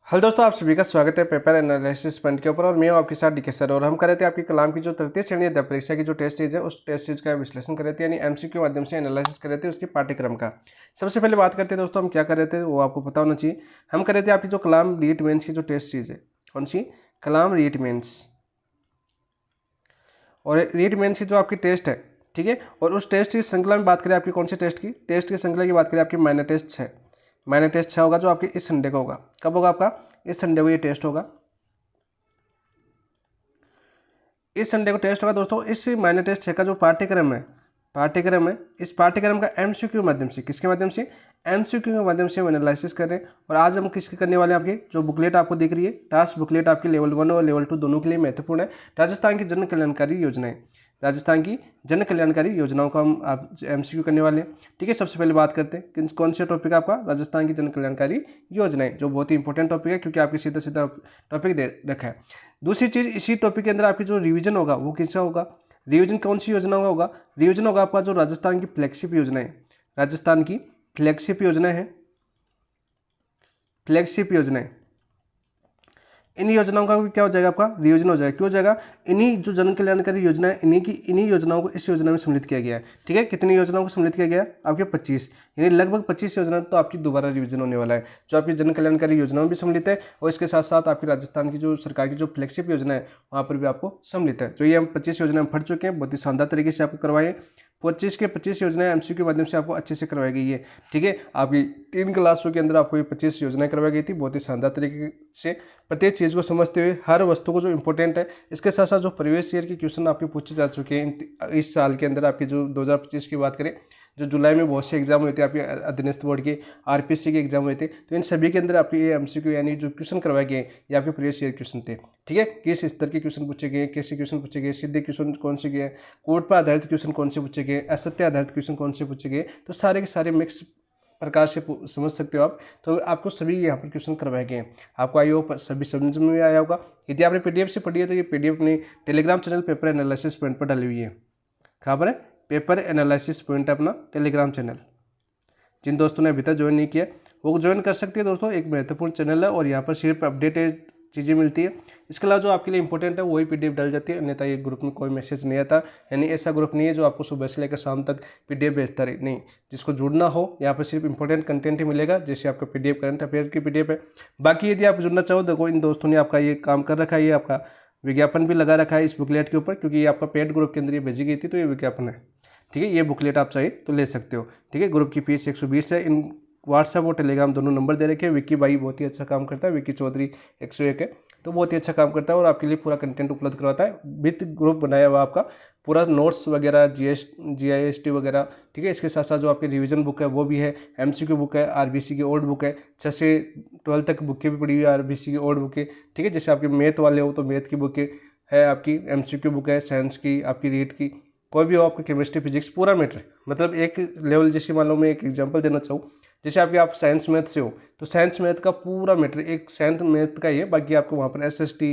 Hello दोस्तों, आप सभी का स्वागत है पेपर एनालिसिस पॉइंट के ऊपर। और मैं हूं आपके साथ डीके सर। और हम कर रहे थे आपकी कलाम की जो तृतीय श्रेणी अध्याय परीक्षा की जो टेस्ट सीरीज है उस टेस्ट सीरीज का विश्लेषण कर रहे थे, यानी एमसीक्यू के माध्यम से एनालिसिस कर रहे थे उसके पाठ्यक्रम का। सबसे पहले बात करते हैं दोस्तों, हम क्या कर रहे थे वो आपको पता होना चाहिए। हम कर रहे थे आपकी जो कलाम रीट मेंस की जो टेस्ट सीरीज है, कौन सी? कलाम रीट मेंस। और रीट मेंस की जो आपकी टेस्ट है, ठीक है। और उस टेस्ट की श्रृंखला में बात करें आपकी कौन सी टेस्ट की? टेस्ट की श्रृंखला की बात करें आपकी माइनर टेस्ट 6। माइनर टेस्ट 6 होगा जो आपकी इस संडे को होगा। कब होगा आपका? इस संडे को ये टेस्ट होगा। इस संडे को टेस्ट होगा दोस्तों। इस माइनर टेस्ट 6 का जो पाठ्यक्रम है इस पाठ्यक्रम का एमसीक्यू माध्यम से, किसके माध्यम से? एमसीक्यू के माध्यम से हम एनालिसिस कर रहे हैं। और आज हम किसके करने वाले हैं? आपकी जो बुकलेट आपको दिख रही है, टास्क बुकलेट आपकी लेवल 1 और लेवल 2 दोनों के लिए महत्वपूर्ण है। राजस्थान की जन कल्याणकारी योजनाएं, राजस्थान की जन कल्याणकारी योजनाओं का हम आप एमसीक्यू करने वाले हैं, ठीक है। सबसे पहले बात करते हैं कौन सा टॉपिक आपका? राजस्थान की जन कल्याणकारी योजनाएं, जो बहुत ही इंपॉर्टेंट टॉपिक है क्योंकि आपकी सीधा सीधा टॉपिक दे रखा है। दूसरी चीज, इसी टॉपिक के अंदर आपकी जो रिवीजन होगा वो किसका होगा? रिवीजन कौन सी योजना का होगा? रिवीजन होगा आपका जो राजस्थान की फ्लैगशिप योजना है। राजस्थान की फ्लैगशिप योजना है, फ्लैगशिप योजना है। इन योजनाओं का भी क्या हो जाएगा? आपका रिवीजन हो जाएगा। क्यों हो जाएगा? इन्हीं जो जन कल्याणकारी योजना है इन्हीं योजनाओं को इस योजना में सम्मिलित किया गया है, ठीक है। कितनी योजनाओं को सम्मिलित किया गया है? आपके 25, यानी लगभग 25 योजना तो आपकी दोबारा रिवीजन होने वाला है, जो आपकी जन कल्याणकारी योजनाओं भी सम्मिलित है और इसके साथ साथ आपकी राजस्थान की जो सरकार की जो फ्लैगशिप योजना है वहाँ पर भी आपको सम्मिलित है। जो ये हम 25 योजना हम पढ़ चुके हैं, बहुत ही शानदार तरीके से आपको करवाए। 25 के 25 योजनाएं एमसीक्यू के माध्यम से आपको अच्छे से करवाई गई है, ठीक है। आपकी 3 क्लासों के अंदर आपको ये 25 योजनाएं करवाई गई थी, बहुत ही शानदार तरीके से प्रत्येक चीज़ को समझते हुए, हर वस्तु को जो इंपॉर्टेंट है। इसके साथ साथ जो प्रीवियस ईयर के क्वेश्चन आपके पूछे जा चुके हैं इस साल के अंदर, आपकी जो 2025 की बात करें, जो जुलाई में बहुत से एग्जाम हुए थे आपके अधीनस्थ बोर्ड के, आरपीएससी के एग्जाम हुए थे, तो इन सभी के अंदर आपके ये एमसीक्यू यानी जो क्वेश्चन करवाए गए ये आपके प्रीवियस ईयर क्वेश्चन थे, ठीक है। किस स्तर के क्वेश्चन पूछे गए, कैसे क्वेश्चन पूछे गए, सीधे क्वेश्चन कौन से गए, कोड पर आधारित क्वेश्चन कौन से पूछे गए, असत्य आधारित क्वेश्चन कौन से पूछे गए, तो सारे के सारे मिक्स प्रकार से समझ सकते हो आप। तो आपको सभी यहाँ पर क्वेश्चन करवाए गए हैं। आपको आई होप सभी समझ में आया होगा। यदि आपने पीडीएफ से पढ़ी है तो ये पीडीएफ अपने Telegram channel paper analysis point पर डाली हुई है। कहाँ पर है? पेपर एनालिसिस पॉइंट है अपना टेलीग्राम चैनल। जिन दोस्तों ने अभी तक ज्वाइन नहीं किया वो ज्वाइन कर सकते हैं दोस्तों। एक महत्वपूर्ण चैनल है और यहाँ पर सिर्फ अपडेटेड चीज़ें मिलती है। इसके अलावा जो आपके लिए इंपॉर्टेंट है वही पीडीएफ डाल जाती है, अन्यथा ये ग्रुप में कोई मैसेज नहीं आता। यानी ऐसा ग्रुप नहीं है जो आपको सुबह से लेकर शाम तक पीडीएफ भेजता रहे, नहीं। जिसको जुड़ना हो यहाँ पर सिर्फ इंपॉर्टेंट कंटेंट ही मिलेगा, जैसे आपका पीडीएफ करंट अफेयर की पीडीएफ है। बाकी यदि आप जुड़ना चाहो देखो, इन दोस्तों ने आपका ये काम कर रखा है, ये आपका विज्ञापन भी लगा रखा है इस बुकलेट के ऊपर, क्योंकि ये आपका पेड ग्रुप के अंदर ये भेजी गई थी, तो ये विज्ञापन है, ठीक है। ये बुकलेट आप चाहिए तो ले सकते हो, ठीक है। ग्रुप की फीस 120 है। इन व्हाट्सएप और टेलीग्राम दोनों नंबर दे रखे हैं। विक्की भाई बहुत ही अच्छा काम करता है, विक्की चौधरी 101 है, तो बहुत ही अच्छा काम करता है और आपके लिए पूरा कंटेंट उपलब्ध करवाता है। विथ ग्रुप बनाया हुआ आपका पूरा नोट्स वगैरह, GIST वगैरह, ठीक है। इसके साथ साथ जो आपकी रिवीजन बुक है वो भी है, एमसीक्यू बुक है, आरबीसी की ओल्ड बुक है, 6 से 12 तक बुकें भी पड़ी हुई है आरबीसी की ओल्ड बुकें, ठीक है। जैसे आपके मैथ वाले हो तो मैथ की बुकें है, आपकी एमसीक्यू बुक है, साइंस की, आपकी रीट की, कोई भी हो, आपका केमिस्ट्री फिजिक्स पूरा मैटर। मतलब एक लेवल, जैसे मान लो मैं एक एग्जांपल देना चाहूँ, जैसे आप साइंस मैथ से हो तो साइंस मैथ का पूरा मैटर एक साइंस मैथ का ही है। बाकी आपको वहाँ पर SST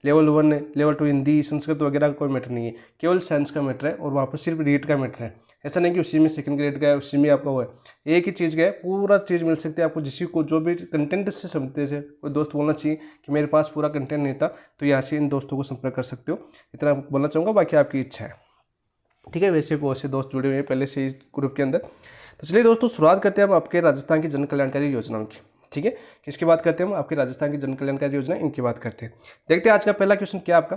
level 1 level 2 Hindi Sanskrit वगैरह का कोई मैटर नहीं है, केवल साइंस का मैटर है। और वहाँ पर सिर्फ रीट का मैटर है। ऐसा नहीं कि उसी में सेकंड ग्रेड का है, उसी में आपका वो है, एक ही चीज़ का है, पूरा चीज़ मिल सकती है आपको। जिसी को जो भी कंटेंट से समझते थे, कोई दोस्त बोलना चाहिए कि मेरे पास पूरा कंटेंट नहीं था, तो यहाँ से इन दोस्तों को संपर्क कर सकते हो, इतना बोलना चाहूँगा। बाकी आपकी इच्छा है, ठीक है। वैसे बहुत से दोस्त जुड़े हुए हैं पहले से इस ग्रुप के अंदर। तो चलिए दोस्तों, शुरुआत करते हैं हम आपके राजस्थान की जन कल्याणकारी योजनाओं की, ठीक है। किसकी बात करते हैं हम? आपकी राजस्थान की जन कल्याणकारी योजना, इनकी बात करते हैं। देखते हैं आज का पहला क्वेश्चन क्या आपका।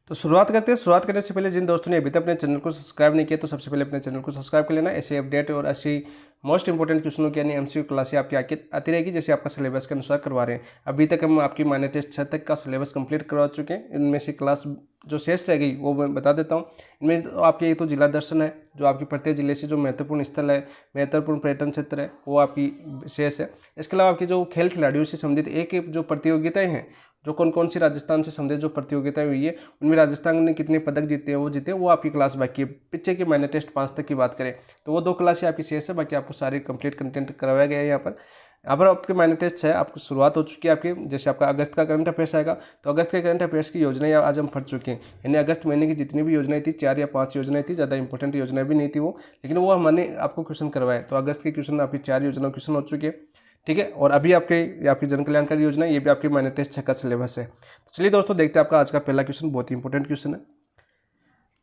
तो शुरुआत करते हैं। शुरुआत करने से पहले जिन दोस्तों ने अभी तक अपने चैनल को सब्सक्राइब नहीं किया तो सबसे पहले अपने चैनल को सब्सक्राइब कर लेना। ऐसे अपडेट और ऐसी मोस्ट इंपॉर्टेंट क्वेश्चनों की यानी एमसीक्यू क्लासें आपकी आती रहेगी, जैसे आपका सिलेबस के अनुसार करवा रहे हैं। अभी तक हम आपकी माइनर टेस्ट 6 तक का सिलेबस कंप्लीट करवा चुके हैं। इनमें से क्लास जो शेष रह गई वो मैं बता देता हूँ। इनमें तो आपके एक तो जिला दर्शन है, जो आपकी प्रत्येक जिले से जो महत्वपूर्ण स्थल है, महत्वपूर्ण पर्यटन क्षेत्र है, वो आपकी शेष है। इसके अलावा आपकी जो खेल खिलाड़ियों से संबंधित एक जो प्रतियोगिताएं हैं, जो कौन कौन सी राजस्थान से संबंधित जो प्रतियोगिताएं हुई है उनमें राजस्थान ने कितने पदक जीते हैं, वो आपकी क्लास बाकी है। पीछे की माइनर टेस्ट 5 तक की बात करें तो वो 2 क्लासें आपकी शेष है। बाकी आपको सारे कंप्लीट कंटेंट करवाया गया है। यहाँ पर आपके माइनर टेस्ट है, आपकी शुरुआत हो चुकी है आपकी। जैसे आपका अगस्त का करंट अफेयर्स आएगा तो अगस्त के करंट अफेयर्स की योजनाएं आज हम पढ़ चुके हैं। यानी अगस्त महीने की जितनी भी योजनाएं थी, 4 या 5 योजनाएं थी, ज़्यादा इंपॉर्टेंट योजनाएं भी नहीं थी वो, लेकिन वो हमने आपको क्वेश्चन करवाए। तो अगस्त के क्वेश्चन आपकी 4 योजना क्वेश्चन हो चुके हैं, ठीक है। और अभी आपकी जन कल्याणकारी योजना, ये भी आपकी माइनर टेस्ट 6 का सिलेबस है। तो चलिए दोस्तों देखते हैं आपका आज का पहला क्वेश्चन, बहुत ही इंपॉर्टेंट क्वेश्चन है।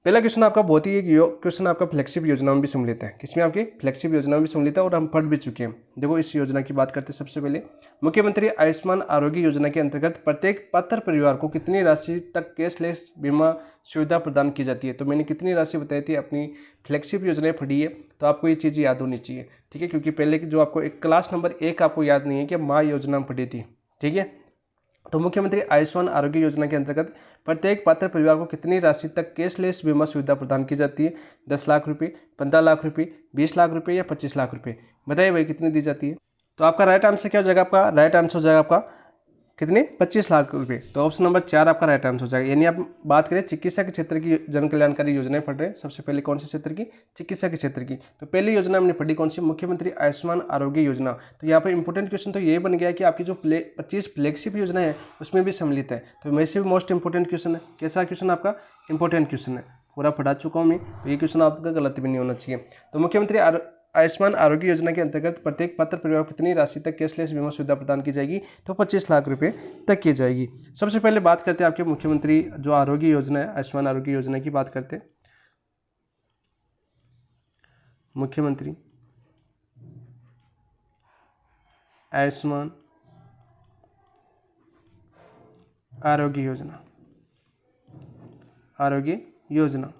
पहला क्वेश्चन आपका बहुत ही क्वेश्चन आपका फ्लेक्सिब योजना में भी सम्मिलित है। किसमें? आपकी फ्लेक्सिब योजना में भी सम्मिलित है और हम पढ़ भी चुके हैं। देखो इस योजना की बात करते हैं। सबसे पहले मुख्यमंत्री आयुष्मान आरोग्य योजना के अंतर्गत प्रत्येक पात्र परिवार को कितनी राशि तक कैशलेस बीमा सुविधा प्रदान की जाती है? तो मैंने कितनी राशि बताई थी, अपनी फ्लेक्सिब योजनाएं पढ़ी है तो आपको ये चीज़ याद होनी चाहिए, ठीक है। क्योंकि पहले जो आपको एक क्लास नंबर 1 आपको याद नहीं है कि माँ योजना पढ़ी थी, ठीक है। तो मुख्यमंत्री आयुष्मान आरोग्य योजना के अंतर्गत प्रत्येक पात्र परिवार को कितनी राशि तक कैशलेस बीमा सुविधा प्रदान की जाती है? 10 लाख रुपए, 15 लाख रुपए, 20 लाख रुपए या 25 लाख रुपए? बताइए भाई कितनी दी जाती है? तो आपका राइट आंसर क्या हो जाएगा? आपका राइट आंसर हो जाएगा आपका कितने? 25 लाख रुपए। तो ऑप्शन नंबर 4 आपका राइट आंसर हो जाएगा। यानी आप बात करें चिकित्सा के क्षेत्र की जन कल्याणकारी योजनाएं पढ़ रहे हैं, सबसे पहले कौन से क्षेत्र की? चिकित्सा के क्षेत्र की। तो पहली योजना हमने पढ़ी कौन सी? मुख्यमंत्री आयुष्मान आरोग्य योजना। तो यहाँ पर इंपॉर्टेंट क्वेश्चन तो ये बन गया कि आपकी जो 25 फ्लैगशिप योजना है उसमें भी सम्मिलित है। तो वैसे भी मोस्ट इंपॉर्टेंट क्वेश्चन है। कैसा क्वेश्चन? आपका इंपॉर्टेंट क्वेश्चन है, पूरा पढ़ा चुका हूँ मैं, तो ये क्वेश्चन आपका गलत भी नहीं होना चाहिए। तो मुख्यमंत्री आयुष्मान आरोग्य योजना के अंतर्गत प्रत्येक पात्र परिवार को कितनी राशि तक कैशलेस बीमा सुविधा प्रदान की जाएगी? तो 25 लाख रुपए तक की जाएगी। सबसे पहले बात करते हैं आपके मुख्यमंत्री जो आरोग्य योजना है, आयुष्मान आरोग्य योजना की बात करते हैं। मुख्यमंत्री आयुष्मान आरोग्य योजना, आरोग्य योजना,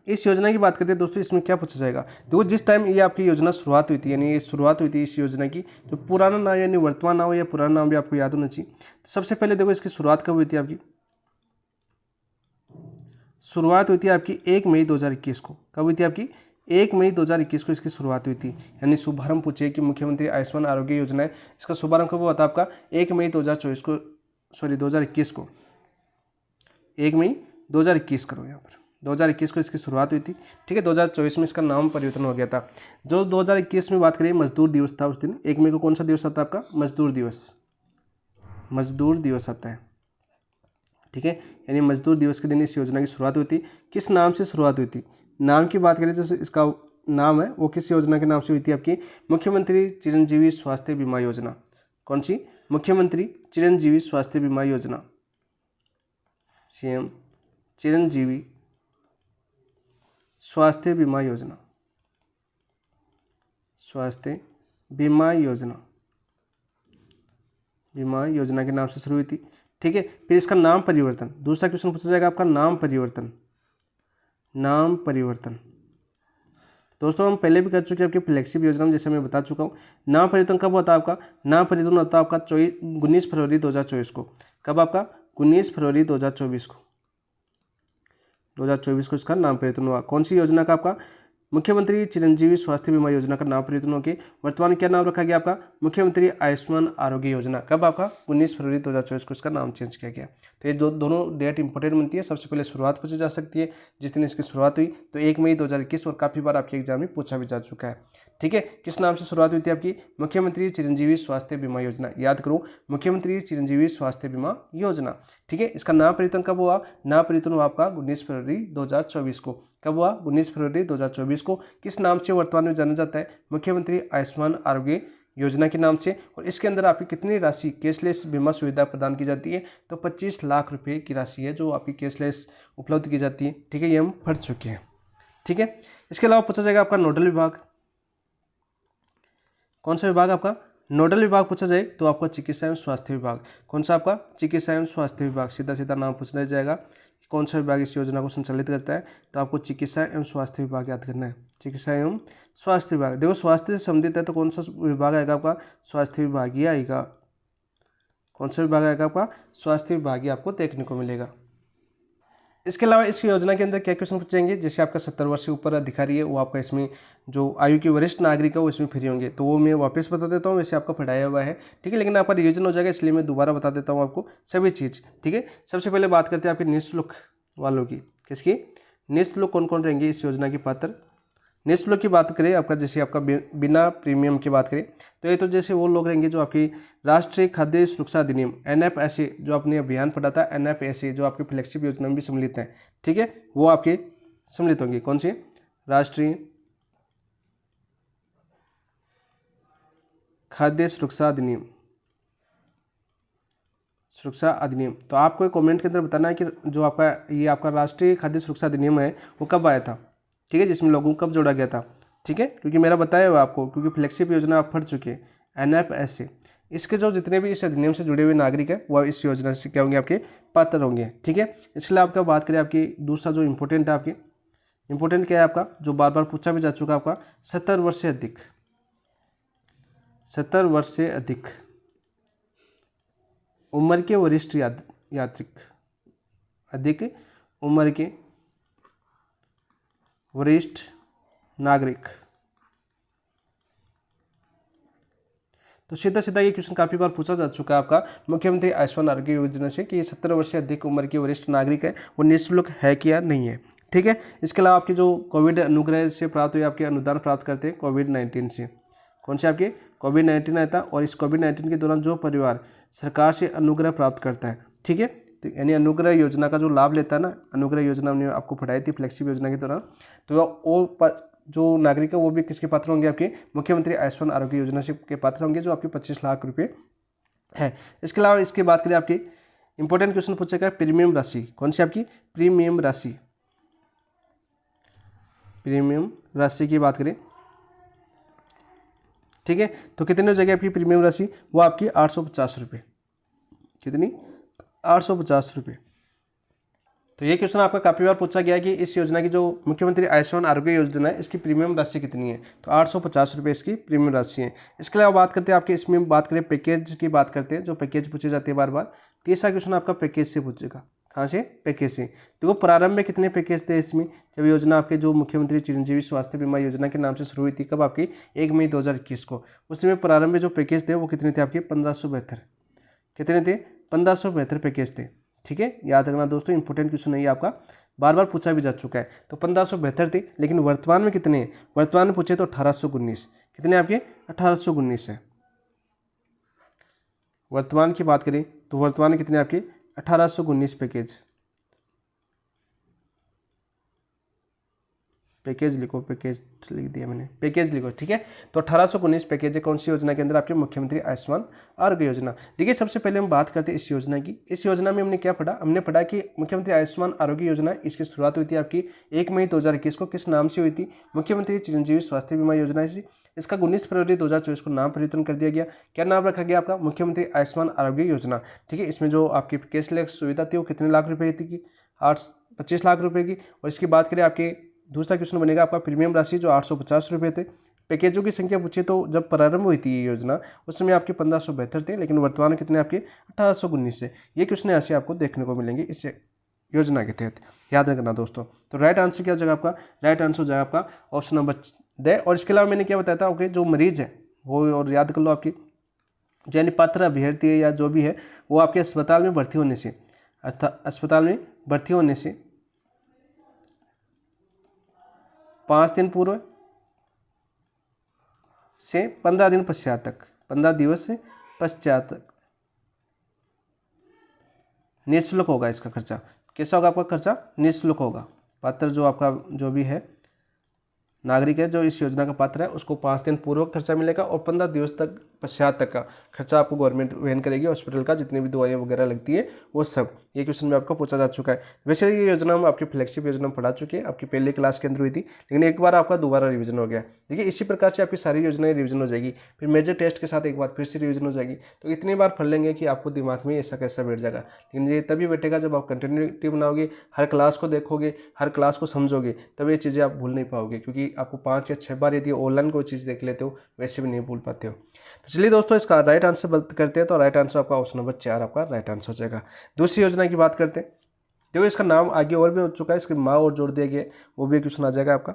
इस योजना की बात करते हैं दोस्तों। इसमें क्या पूछा जाएगा? देखो जिस टाइम ये आपकी योजना शुरुआत हुई थी, यानी ये शुरुआत हुई थी इस योजना की, तो पुराना नाम यानी वर्तमान नाम या पुराना नाम भी आपको याद होना चाहिए। तो सबसे पहले देखो इसकी शुरुआत कब हुई थी? आपकी शुरुआत हुई थी आपकी 1 मई 2021 को। कब हुई थी? आपकी 1 मई 2021 को इसकी शुरुआत हुई थी। यानी शुभारंभ पूछे कि मुख्यमंत्री आयुष्मान आरोग्य योजना है, इसका शुभारंभ कब हुआ था? आपका 1 मई 2024 को, सॉरी 2021 को, 1 मई 2021 करो यहाँ पर, 2021 को इसकी शुरुआत हुई थी, ठीक है। 2024 में इसका नाम परिवर्तन हो गया था। जो 2021 में बात करें मजदूर दिवस था उस दिन। 1 मई को कौन सा दिवस आता है आपका? मजदूर दिवस, मजदूर दिवस आता है, ठीक है। यानी मजदूर दिवस के दिन इस योजना की शुरुआत हुई थी। किस नाम से शुरुआत हुई थी? नाम की बात करें तो इसका नाम है वो किस योजना के नाम से हुई थी? आपकी मुख्यमंत्री चिरंजीवी स्वास्थ्य बीमा योजना। कौन सी? मुख्यमंत्री चिरंजीवी स्वास्थ्य बीमा योजना, सीएम चिरंजीवी स्वास्थ्य बीमा योजना, स्वास्थ्य बीमा योजना, बीमा योजना के नाम से शुरू हुई थी, ठीक है। फिर इसका नाम परिवर्तन, दूसरा क्वेश्चन पूछा जाएगा आपका नाम परिवर्तन, नाम परिवर्तन। दोस्तों हम पहले भी कर चुके हैं आपकी फ्लैगशिप योजना में, जैसे मैं बता चुका हूँ। नाम परिवर्तन कब होता है आपका? नाम परिवर्तन होता है आपका 19 फरवरी 2024 को। कब? आपका 19 फरवरी 2024 को, 2024 को इसका नाम परिवर्तन हुआ। कौन सी योजना का? आपका मुख्यमंत्री चिरंजीवी स्वास्थ्य बीमा योजना का नाम परिवर्तन होकर वर्तमान क्या नाम रखा गया आपका? मुख्यमंत्री आयुष्मान आरोग्य योजना। कब? आपका 19 फरवरी 2024 को इसका नाम चेंज किया गया। तो ये दोनों डेट इंपॉर्टेंट बनती है। सबसे पहले शुरुआत पूछी जा सकती है, जिस दिन इसकी शुरुआत हुई तो 1 मई 2021, और काफ़ी बार आपके एग्जाम में पूछा भी जा चुका है, ठीक है। किस नाम से शुरुआत हुई थी आपकी? मुख्यमंत्री चिरंजीवी स्वास्थ्य बीमा योजना। याद करो, मुख्यमंत्री चिरंजीवी स्वास्थ्य बीमा योजना, ठीक है। इसका नाम परिवर्तन कब हुआ? नाम परिवर्तन हुआ आपका 19 फरवरी 2024 को। कब हुआ? 19 फरवरी 2024 को। किस नाम से वर्तमान में जाना जाता है? मुख्यमंत्री आयुष्मान आरोग्य योजना के नाम से। और इसके अंदर आपकी कितनी राशि कैशलेस बीमा सुविधा प्रदान की जाती है? तो 25 लाख रुपए की राशि है जो आपकी कैशलेस उपलब्ध की जाती है, ठीक है। ये हम पढ़ चुके हैं, ठीक है। इसके अलावा पूछा जाएगा आपका नोडल विभाग। कौन सा विभाग आपका? नोडल विभाग पूछा जाए तो आपका चिकित्सा एवं स्वास्थ्य विभाग। कौन सा? आपका चिकित्सा एवं स्वास्थ्य विभाग। सीधा सीधा नाम पूछना जाएगा, कौन सा विभाग इस योजना को संचालित करता है? तो आपको चिकित्सा एवं स्वास्थ्य विभाग याद करना है, चिकित्सा एवं स्वास्थ्य विभाग। देखो स्वास्थ्य से संबंधित है तो कौन सा विभाग आएगा आपका? स्वास्थ्य विभाग ही आएगा। कौन सा विभाग आएगा आपका? स्वास्थ्य विभाग ही आपको देखने को मिलेगा। इसके अलावा इस योजना के अंदर क्या क्वेश्चन पूछेंगे? जैसे आपका 70 वर्ष से ऊपर अधिकारी है वो आपका इसमें जो आयु के वरिष्ठ नागरिक है वो इसमें फ्री होंगे, तो वो मैं वापस बता देता हूँ, वैसे आपका पढ़ाया हुआ है, ठीक है। लेकिन आपका रिवीजन हो जाएगा इसलिए मैं दोबारा बता देता हूँ आपको सभी चीज़, ठीक है। सबसे पहले बात करते हैं आपके निःशुल्क वालों की। किसकी? निःशुल्क कौन कौन रहेंगे इस योजना के पात्र? निःशुल्क की बात करें आपका, जैसे आपका बिना प्रीमियम की बात करें तो ये तो जैसे वो लोग रहेंगे जो आपकी राष्ट्रीय खाद्य सुरक्षा अधिनियम NFSA जो आपने अभियान पढ़ा था, NFSA जो आपकी फ्लैगशिप योजना में भी सम्मिलित है, ठीक है, वो आपके सम्मिलित होंगे। कौन सी? राष्ट्रीय खाद्य सुरक्षा अधिनियम, सुरक्षा अधिनियम। तो आपको कमेंट के अंदर बताना है कि जो आपका ये आपका राष्ट्रीय खाद्य सुरक्षा अधिनियम है वो कब आया था, ठीक है, जिसमें लोगों को कब जोड़ा गया था, ठीक है, क्योंकि मेरा बताया हुआ आपको, क्योंकि फ्लैगशिप योजना आप पढ़ चुके हैं NFSA, इसके जो जितने भी इस अधिनियम से जुड़े हुए नागरिक हैं वह इस योजना से क्या होंगे, आपके पात्र होंगे, ठीक है। इसके लिए आपका बात करें आपकी दूसरा जो इंपॉर्टेंट है, आपकी इंपॉर्टेंट क्या है आपका, जो बार बार पूछा भी जा चुका है आपका, 70 वर्ष से अधिक, 70 वर्ष से अधिक उम्र के वरिष्ठ यात्रिक, अधिक उम्र के वरिष्ठ नागरिक। तो सीधा सीधा ये क्वेश्चन काफ़ी बार पूछा जा चुका है आपका मुख्यमंत्री आयुष्मान आरोग्य योजना से कि 70 वर्ष से अधिक उम्र के वरिष्ठ नागरिक है वो निःशुल्क है कि या नहीं है, ठीक है। इसके अलावा आपके जो कोविड अनुग्रह से प्राप्त हुए आपके अनुदान प्राप्त करते हैं कोविड-19 से, कौन से आपके कोविड-19 आया था, और इस कोविड-19 के दौरान जो परिवार सरकार से अनुग्रह प्राप्त करता है, ठीक है, तो यानी अनुग्रह योजना का जो लाभ लेता है ना, अनुग्रह योजना हमने आपको पढ़ाई थी फ्लैगशिप योजना के दौरान, तो वो जो नागरिक है वो भी किसके पात्र होंगे, आपके मुख्यमंत्री आयुष्मान आरोग्य योजना से के पात्र होंगे, जो आपके 25 लाख रुपये है। इसके अलावा इसकी बात करें आपकी इंपॉर्टेंट क्वेश्चन पूछा गया प्रीमियम राशि, कौन सी आपकी प्रीमियम राशि, प्रीमियम राशि की बात करें, ठीक है, तो कितनी हो जाएगी आपकी प्रीमियम राशि, वो आपकी 850 रुपये, कितनी 850 रुपये। तो ये क्वेश्चन आपका काफ़ी बार पूछा गया कि इस योजना की जो मुख्यमंत्री आयुष्मान आरोग्य योजना है इसकी प्रीमियम राशि कितनी है, तो 850 रुपये इसकी प्रीमियम राशि है। इसके अलावा बात करते हैं आपके इसमें बात करें पैकेज की बात करते हैं, जो पैकेज पूछे जाते हैं बार बार, तीसरा क्वेश्चन आपका पैकेज से पूछेगा, कहाँ से, पैकेज से। तो वो प्रारंभ में कितने पैकेज थे इसमें, जब योजना आपके जो मुख्यमंत्री चिरंजीवी स्वास्थ्य बीमा योजना के नाम से शुरू हुई थी, कब आपकी 1 मई 2021 को, उसमें प्रारंभ में जो पैकेज थे वो कितने थे आपके 1572, कितने थे 1572 पैकेज थे, ठीक है, याद रखना दोस्तों, इंपॉर्टेंट क्वेश्चन है ये आपका, बार बार पूछा भी जा चुका है। तो 1572 थे, लेकिन वर्तमान में कितने हैं, वर्तमान में पूछे तो 1819, कितने आपके 1819 है। वर्तमान की बात करें तो वर्तमान में कितने आपके 1819 पैकेज, पैकेज लिखो, पैकेज लिख दिया मैंने, पैकेज लिखो, ठीक है। तो 1819 पैकेज है कौन सी योजना के अंदर, आपके मुख्यमंत्री आयुष्मान आरोग्य योजना। देखिए सबसे पहले हम बात करते हैं इस योजना की। इस योजना में हमने क्या पढ़ा, हमने पढ़ा कि मुख्यमंत्री आयुष्मान आरोग्य योजना इसकी शुरुआत हुई थी आपकी 1 मई 2021 को, किस नाम से हुई थी, मुख्यमंत्री चिरंजीवी स्वास्थ्य बीमा योजना से। इसका 19 फरवरी 2024 को नाम परिवर्तन कर दिया गया, क्या नाम रखा गया आपका, मुख्यमंत्री आयुष्मान आरोग्य योजना, ठीक है। इसमें जो आपकी कैशलेस सुविधा थी वो कितने लाख रुपए थी की 25 लाख रुपए की। और इसकी बात करें आपके दूसरा क्वेश्चन बनेगा आपका प्रीमियम राशि जो 850 रुपये थे। पैकेजों की संख्या पूछे तो जब प्रारंभ हुई थी ये योजना उस समय आपके 1572 थे, लेकिन वर्तमान में कितने आपके 1819 से। ये क्वेश्चन ऐसे आपको देखने को मिलेंगे इस योजना के तहत, याद रखना दोस्तों। तो राइट आंसर क्या हो जाएगा आपका, राइट आंसर हो जाएगा आपका ऑप्शन नंबर द। और इसके अलावा मैंने क्या बताया था, ओके, जो मरीज है वो और याद कर लो, आपकी यानी पात्र अभ्यर्थी है या जो भी है वो आपके अस्पताल में भर्ती होने से, अर्थात अस्पताल में भर्ती होने से 5 दिन पूर्व से 15 दिन पश्चात तक, 15 दिवस से पश्चात तक निःशुल्क होगा इसका खर्चा। कैसा होगा आपका खर्चा, निःशुल्क होगा। पात्र जो आपका जो भी है नागरिक है जो इस योजना का पात्र है उसको 5 दिन पूर्व खर्चा मिलेगा और 15 दिवस तक पश्चात तक का खर्चा आपको गवर्नमेंट वहन करेगी। हॉस्पिटल का जितनी भी दवाइयाँ वगैरह लगती है वो सब, ये क्वेश्चन में आपको पूछा जा चुका है। वैसे ये योजना हम आपकी फ्लैगशिप योजना पढ़ा चुके हैं, आपकी पहले क्लास के अंदर हुई थी, लेकिन एक बार आपका दोबारा रिविजन हो गया। देखिए इसी प्रकार से आपकी सारी योजनाएं रिविजन हो जाएगी, फिर मेजर टेस्ट के साथ एक बार फिर से रिविजन हो जाएगी। तो इतनी बार पढ़ लेंगे कि आपको दिमाग में ऐसा कैसा बैठ जाएगा। लेकिन ये तभी बैठेगा जब आप कंटिन्यूटी बनाओगे, हर क्लास को देखोगे, हर क्लास को समझोगे, तब ये चीज़ें आप भूल नहीं पाओगे। क्योंकि आपको 5 या 6 बार यदि ऑनलाइन कोई चीज़ देख लेते हो वैसे भी नहीं भूल पाते हो। तो चलिए दोस्तों इसका राइट आंसर बात करते हैं। तो राइट आंसर आपका ऑप्शन नंबर 4 आपका राइट आंसर हो जाएगा। दूसरी योजना की बात करते हैं। देखो इसका नाम आगे और भी हो चुका है, इसके माँ और जोड़ दिया गया है, वो भी क्वेश्चन आ जाएगा आपका।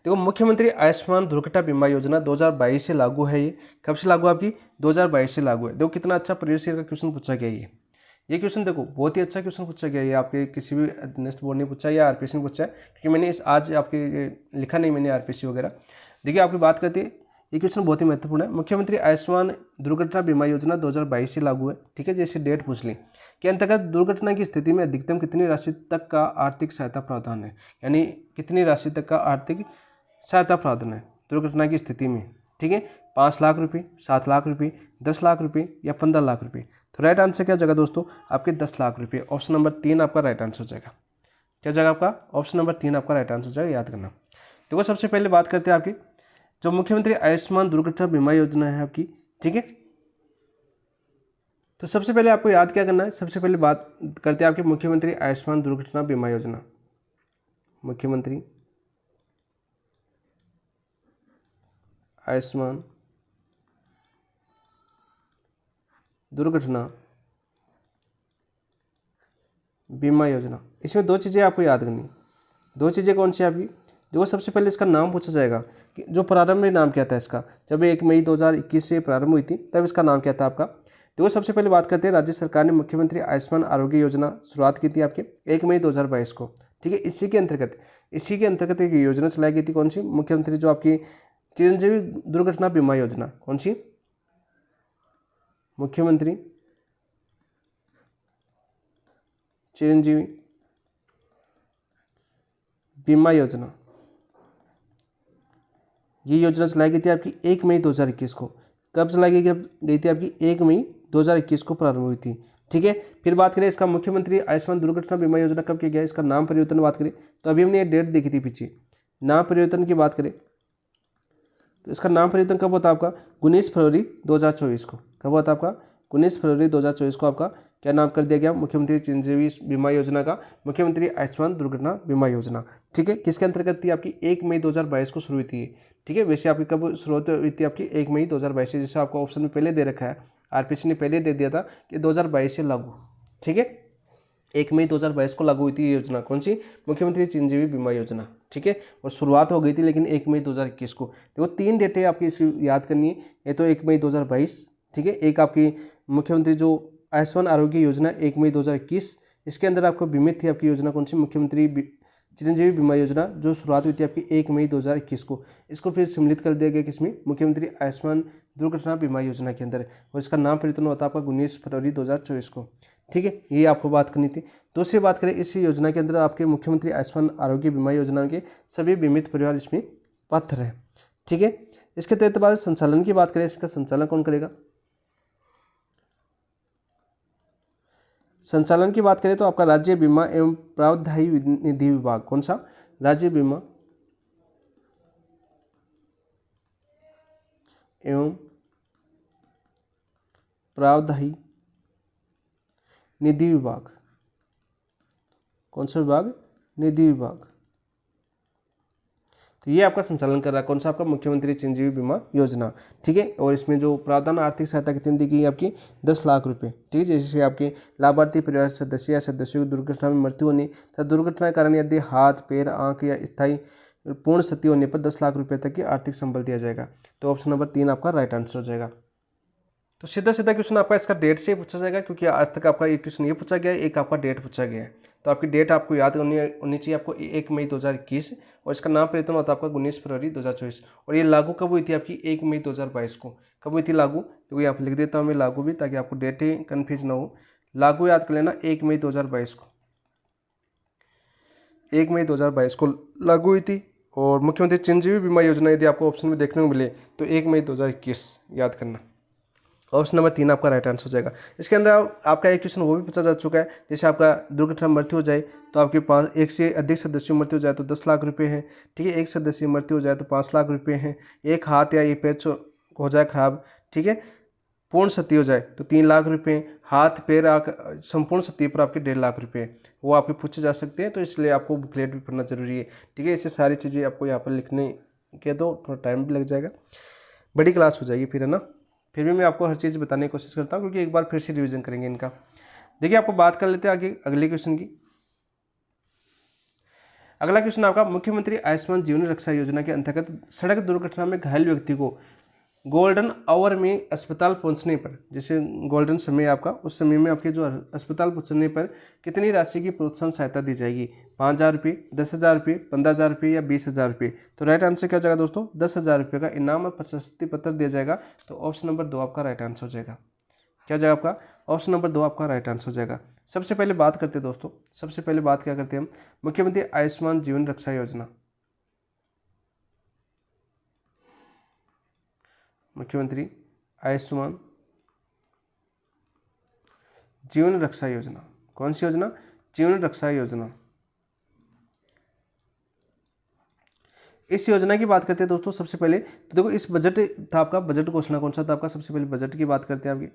देखो मुख्यमंत्री आयुष्मान दुर्घटना बीमा योजना 2022 से लागू है। ये कब से लागू, आपकी 2022 से लागू है। देखो कितना अच्छा प्रीवियस ईयर का क्वेश्चन पूछा गया है ये क्वेश्चन देखो बहुत ही अच्छा क्वेश्चन पूछा गया है। आपके किसी भी नेक्स्ट बोर्ड ने पूछा या आरपीएससी ने पूछा है, क्योंकि मैंने इस आज आपके लिखा नहीं मैंने आरपीएससी वगैरह। देखिए आपकी बात करते हैं, ये क्वेश्चन बहुत ही महत्वपूर्ण है। मुख्यमंत्री आयुष्मान दुर्घटना बीमा योजना 2022 से लागू है, ठीक है। जैसे डेट पूछ ली के अंतर्गत दुर्घटना की स्थिति में अधिकतम कितनी राशि तक का आर्थिक सहायता प्रावधान है, यानी कितनी राशि तक का आर्थिक सहायता प्रावधान है दुर्घटना की स्थिति में, ठीक है, 5 लाख रुपये, 7 लाख रुपये, 10 लाख रुपये या 15 लाख रुपये। तो राइट आंसर क्या हो जाएगा दोस्तों, आपके 10 लाख रुपये। ऑप्शन नंबर 3 आपका राइट आंसर हो जाएगा। क्या हो जाएगा आपका, ऑप्शन नंबर 3 आपका राइट आंसर हो जाएगा, याद करना। देखो सबसे पहले बात करते हैं आपकी जो मुख्यमंत्री आयुष्मान दुर्घटना बीमा योजना है आपकी, ठीक है। तो सबसे पहले आपको याद क्या करना है, सबसे पहले बात करते हैं आपके मुख्यमंत्री आयुष्मान दुर्घटना बीमा योजना। मुख्यमंत्री आयुष्मान दुर्घटना बीमा योजना, इसमें 2 चीज़ें आपको याद करनी। 2 चीज़ें कौन सी आपकी, देखो सबसे पहले इसका नाम पूछा जाएगा कि जो प्रारंभ में नाम क्या था इसका, जब 1 मई 2021 से प्रारंभ हुई थी तब इसका नाम क्या था आपका। देखो सबसे पहले बात करते हैं, राज्य सरकार ने मुख्यमंत्री आयुष्मान आरोग्य योजना शुरुआत की थी आपके 1 मई 2022 को, ठीक है। इसी के अंतर्गत एक योजना चलाई गई थी, कौन सी, मुख्यमंत्री जो आपकी चिरंजीवी दुर्घटना बीमा योजना, कौन सी, मुख्यमंत्री चिरंजीवी बीमा योजना। ये योजना चलाई गई थी आपकी 1 मई 2021 को। कब चलाई गई थी आपकी, 1 मई 2021 को प्रारंभ हुई थी, ठीक है। फिर बात करें इसका मुख्यमंत्री आयुष्मान दुर्घटना बीमा योजना कब किया गया, इसका नाम परिवर्तन बात करें तो अभी हमने ये डेट देखी थी पीछे। नाम परिवर्तन की बात करें तो इसका नाम परिवर्तन कब होता है आपका, 19 फरवरी 2024 को। कब होता है आपका, 19 फरवरी 2024 को आपका क्या नाम कर दिया गया, मुख्यमंत्री चिरंजीवी बीमा योजना का मुख्यमंत्री आयुष्मान दुर्घटना बीमा योजना, ठीक है। किसके अंतर्गत थी आपकी, 1 मई 2022 को शुरू हुई थी, ठीक है। वैसे आपकी कब शुरुआत हुई थी आपकी, 1 मई 2022 से, जैसे आपको ऑप्शन में पहले दे रखा है, आरपीसी ने पहले दे दिया था कि 2022 से लागू, ठीक है। 1 मई 2022 को लागू हुई थी ये योजना, कौन सी, मुख्यमंत्री चिरंजीवी बीमा योजना, ठीक है। और शुरुआत हो गई थी लेकिन 1 मई 2021 को। देखो 3 डेटें आपकी इसकी याद करनी है, ये तो 1 मई 2022, ठीक है। एक आपकी मुख्यमंत्री जो आयुष्मान आरोग्य योजना 1 मई 2021, इसके अंदर आपको बीमित थी आपकी योजना कौन सी, मुख्यमंत्री चिरंजीवी बीमा योजना, जो शुरुआत हुई थी आपकी 1 मई 2021 को। इसको फिर सम्मिलित कर दिया गया किसमें, मुख्यमंत्री आयुष्मान दुर्घटना बीमा योजना के अंदर, और इसका नाम परिवर्तन होता है आपका 19 फरवरी 2024 को, ठीक है। ये आपको बात करनी थी। दूसरी बात करें, इस योजना के अंदर आपके मुख्यमंत्री आयुष्मान आरोग्य बीमा योजना के सभी बीमित परिवार इसमें पात्र हैं, ठीक है। इसके तहत बाद संचालन की बात करें, इसका संचालन कौन करेगा, संचालन की बात करें तो आपका राज्य बीमा एवं प्रावधायी निधि विभाग, कौन सा, राज्य बीमा एवं प्रावधायी निधि विभाग, कौन सा विभाग, निधि विभाग। तो ये आपका संचालन कर रहा है कौन सा, आपका मुख्यमंत्री चिरंजीवी बीमा योजना, ठीक है। और इसमें जो प्रावधान आर्थिक सहायता कितनी दी गई आपकी, 10 लाख रुपए, ठीक है। जैसे आपके लाभार्थी परिवार सदस्य या सदस्यों की दुर्घटना में मृत्यु होने तथा दुर्घटना के कारण यदि हाथ, पैर, आंख या स्थायी पूर्ण क्षति होने पर 10 लाख रुपये तक की आर्थिक संबल दिया जाएगा। तो ऑप्शन नंबर 3 आपका राइट आंसर हो जाएगा। तो सीधा सीधा क्वेश्चन आपका इसका डेट से पूछा जाएगा, क्योंकि आज तक आपका एक क्वेश्चन ये पूछा गया है, एक आपका डेट पूछा गया है। तो आपकी डेट आपको याद होनी चाहिए आपको 1 मई 2021, और इसका नाम परिवर्तन होता है आपका 19 फरवरी 2024। और ये लागू कब हुई थी आपकी, 1 मई 2022 को। कब हुई थी लागू, तो ये आप लिख देता हूँ मैं लागू भी, ताकि आपको डेटें कन्फ्यूज ना हो। लागू याद कर लेना 1 मई 2022 को, 1 मई 2022 को लागू हुई थी। और मुख्यमंत्री चिरंजीवी बीमा योजना यदि आपको ऑप्शन में देखने को मिले तो 1 मई 2021 याद करना। ऑप्शन नंबर 3 आपका राइट आंसर हो जाएगा। इसके अंदर आपका एक क्वेश्चन वो भी पूछा जा चुका है, जैसे आपका दुर्घटना मृत्यु हो जाए तो आपके पास 1 से अधिक सदस्यों मृत्यु हो जाए तो 10 लाख रुपए हैं, ठीक है। 1 सदस्य मृत्यु हो जाए तो 5 लाख रुपए हैं। एक हाथ या एक पैर हो जाए खराब, ठीक है, पूर्ण क्षति हो जाए तो 3 लाख रुपये, हाथ पैर संपूर्ण क्षति पर आपके 1.5 लाख रुपये, वो आपके पूछे जा सकते हैं। तो इसलिए आपको बुकलेट भी पढ़ना जरूरी है, ठीक है। इससे सारी चीज़ें आपको यहाँ पर लिखने के दो, थोड़ा टाइम भी लग जाएगा, बड़ी क्लास हो जाएगी फिर, है ना। फिर भी मैं आपको हर चीज़ बताने की कोशिश करता हूँ, क्योंकि एक बार फिर से रिवीजन करेंगे इनका। देखिए आपको बात कर लेते हैं आगे अगले क्वेश्चन की। अगला क्वेश्चन आपका, मुख्यमंत्री आयुष्मान जीवन रक्षा योजना के अंतर्गत सड़क दुर्घटना में घायल व्यक्ति को गोल्डन आवर में अस्पताल पहुंचने पर, जैसे गोल्डन समय आपका, उस समय में आपके जो अस्पताल पहुंचने पर कितनी राशि की प्रोत्साहन सहायता दी जाएगी, 5,000 रुपये, 10,000 रुपये, 15,000 रुपये या 20,000 रुपये। तो राइट आंसर क्या हो जाएगा दोस्तों, 10,000 रुपये का इनाम और प्रशस्ति पत्र दिया जाएगा। तो ऑप्शन नंबर 2 आपका राइट आंसर हो जाएगा। क्या हो जाएगा आपका, ऑप्शन नंबर 2 आपका राइट आंसर हो जाएगा। सबसे पहले बात करते हैं दोस्तों, सबसे पहले बात क्या करते हैं हम, मुख्यमंत्री आयुष्मान जीवन रक्षा योजना। मुख्यमंत्री आयुष्मान जीवन रक्षा योजना। कौन सी योजना? जीवन रक्षा योजना। इस योजना की बात करते हैं दोस्तों सबसे पहले, तो देखो इस बजट था आपका, बजट घोषणा कौन सा था आपका? सबसे पहले बजट की बात करते हैं आपकी।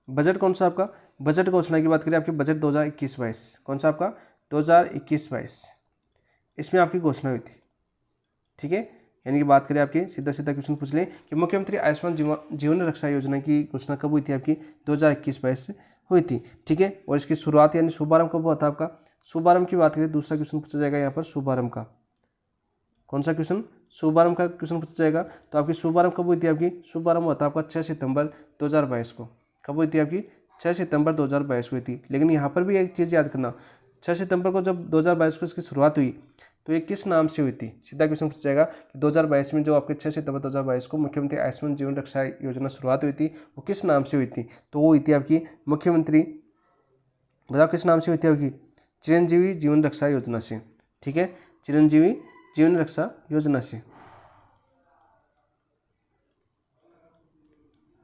बजट कौन सा आपका? बजट घोषणा की बात करें आपकी, बजट 2021-22। कौन सा आपका? 2021-22। इसमें आपकी घोषणा हुई थी, ठीक है। यानी कि बात करें आपकी, सीधा सीधा क्वेश्चन पूछ लें कि मुख्यमंत्री आयुष्मान जीवन रक्षा योजना की घोषणा कब हुई थी आपकी? 2021-22 हुई थी, ठीक है। और इसकी शुरुआत यानी शुभारंभ कब हुआ था आपका? शुभारंभ की बात करें, दूसरा क्वेश्चन पूछा जाएगा यहाँ पर शुभारंभ का। कौन सा क्वेश्चन? शुभारंभ का क्वेश्चन पूछा जाएगा। तो आपकी शुभारंभ कब हुई थी आपकी? शुभारंभ हुआ था आपका 6 सितंबर 2022 को। कब हुई थी आपकी? 6 सितंबर 2022 हुई थी। लेकिन यहाँ पर भी एक चीज़ याद करना, 6 सितंबर को जब 2022 को इसकी शुरुआत हुई तो ये किस नाम से हुई थी? सीधा क्वेश्चन पूछा जाएगा कि 2022 में जो आपके 6 सितंबर 2022 को मुख्यमंत्री आयुष्मान जीवन रक्षा योजना शुरुआत हुई थी, वो किस नाम से हुई थी? तो वो हुई थी आपकी मुख्यमंत्री, बताओ किस नाम से हुई थी आपकी? चिरंजीवी जीवन रक्षा योजना से, ठीक है। चिरंजीवी जीवन रक्षा योजना से,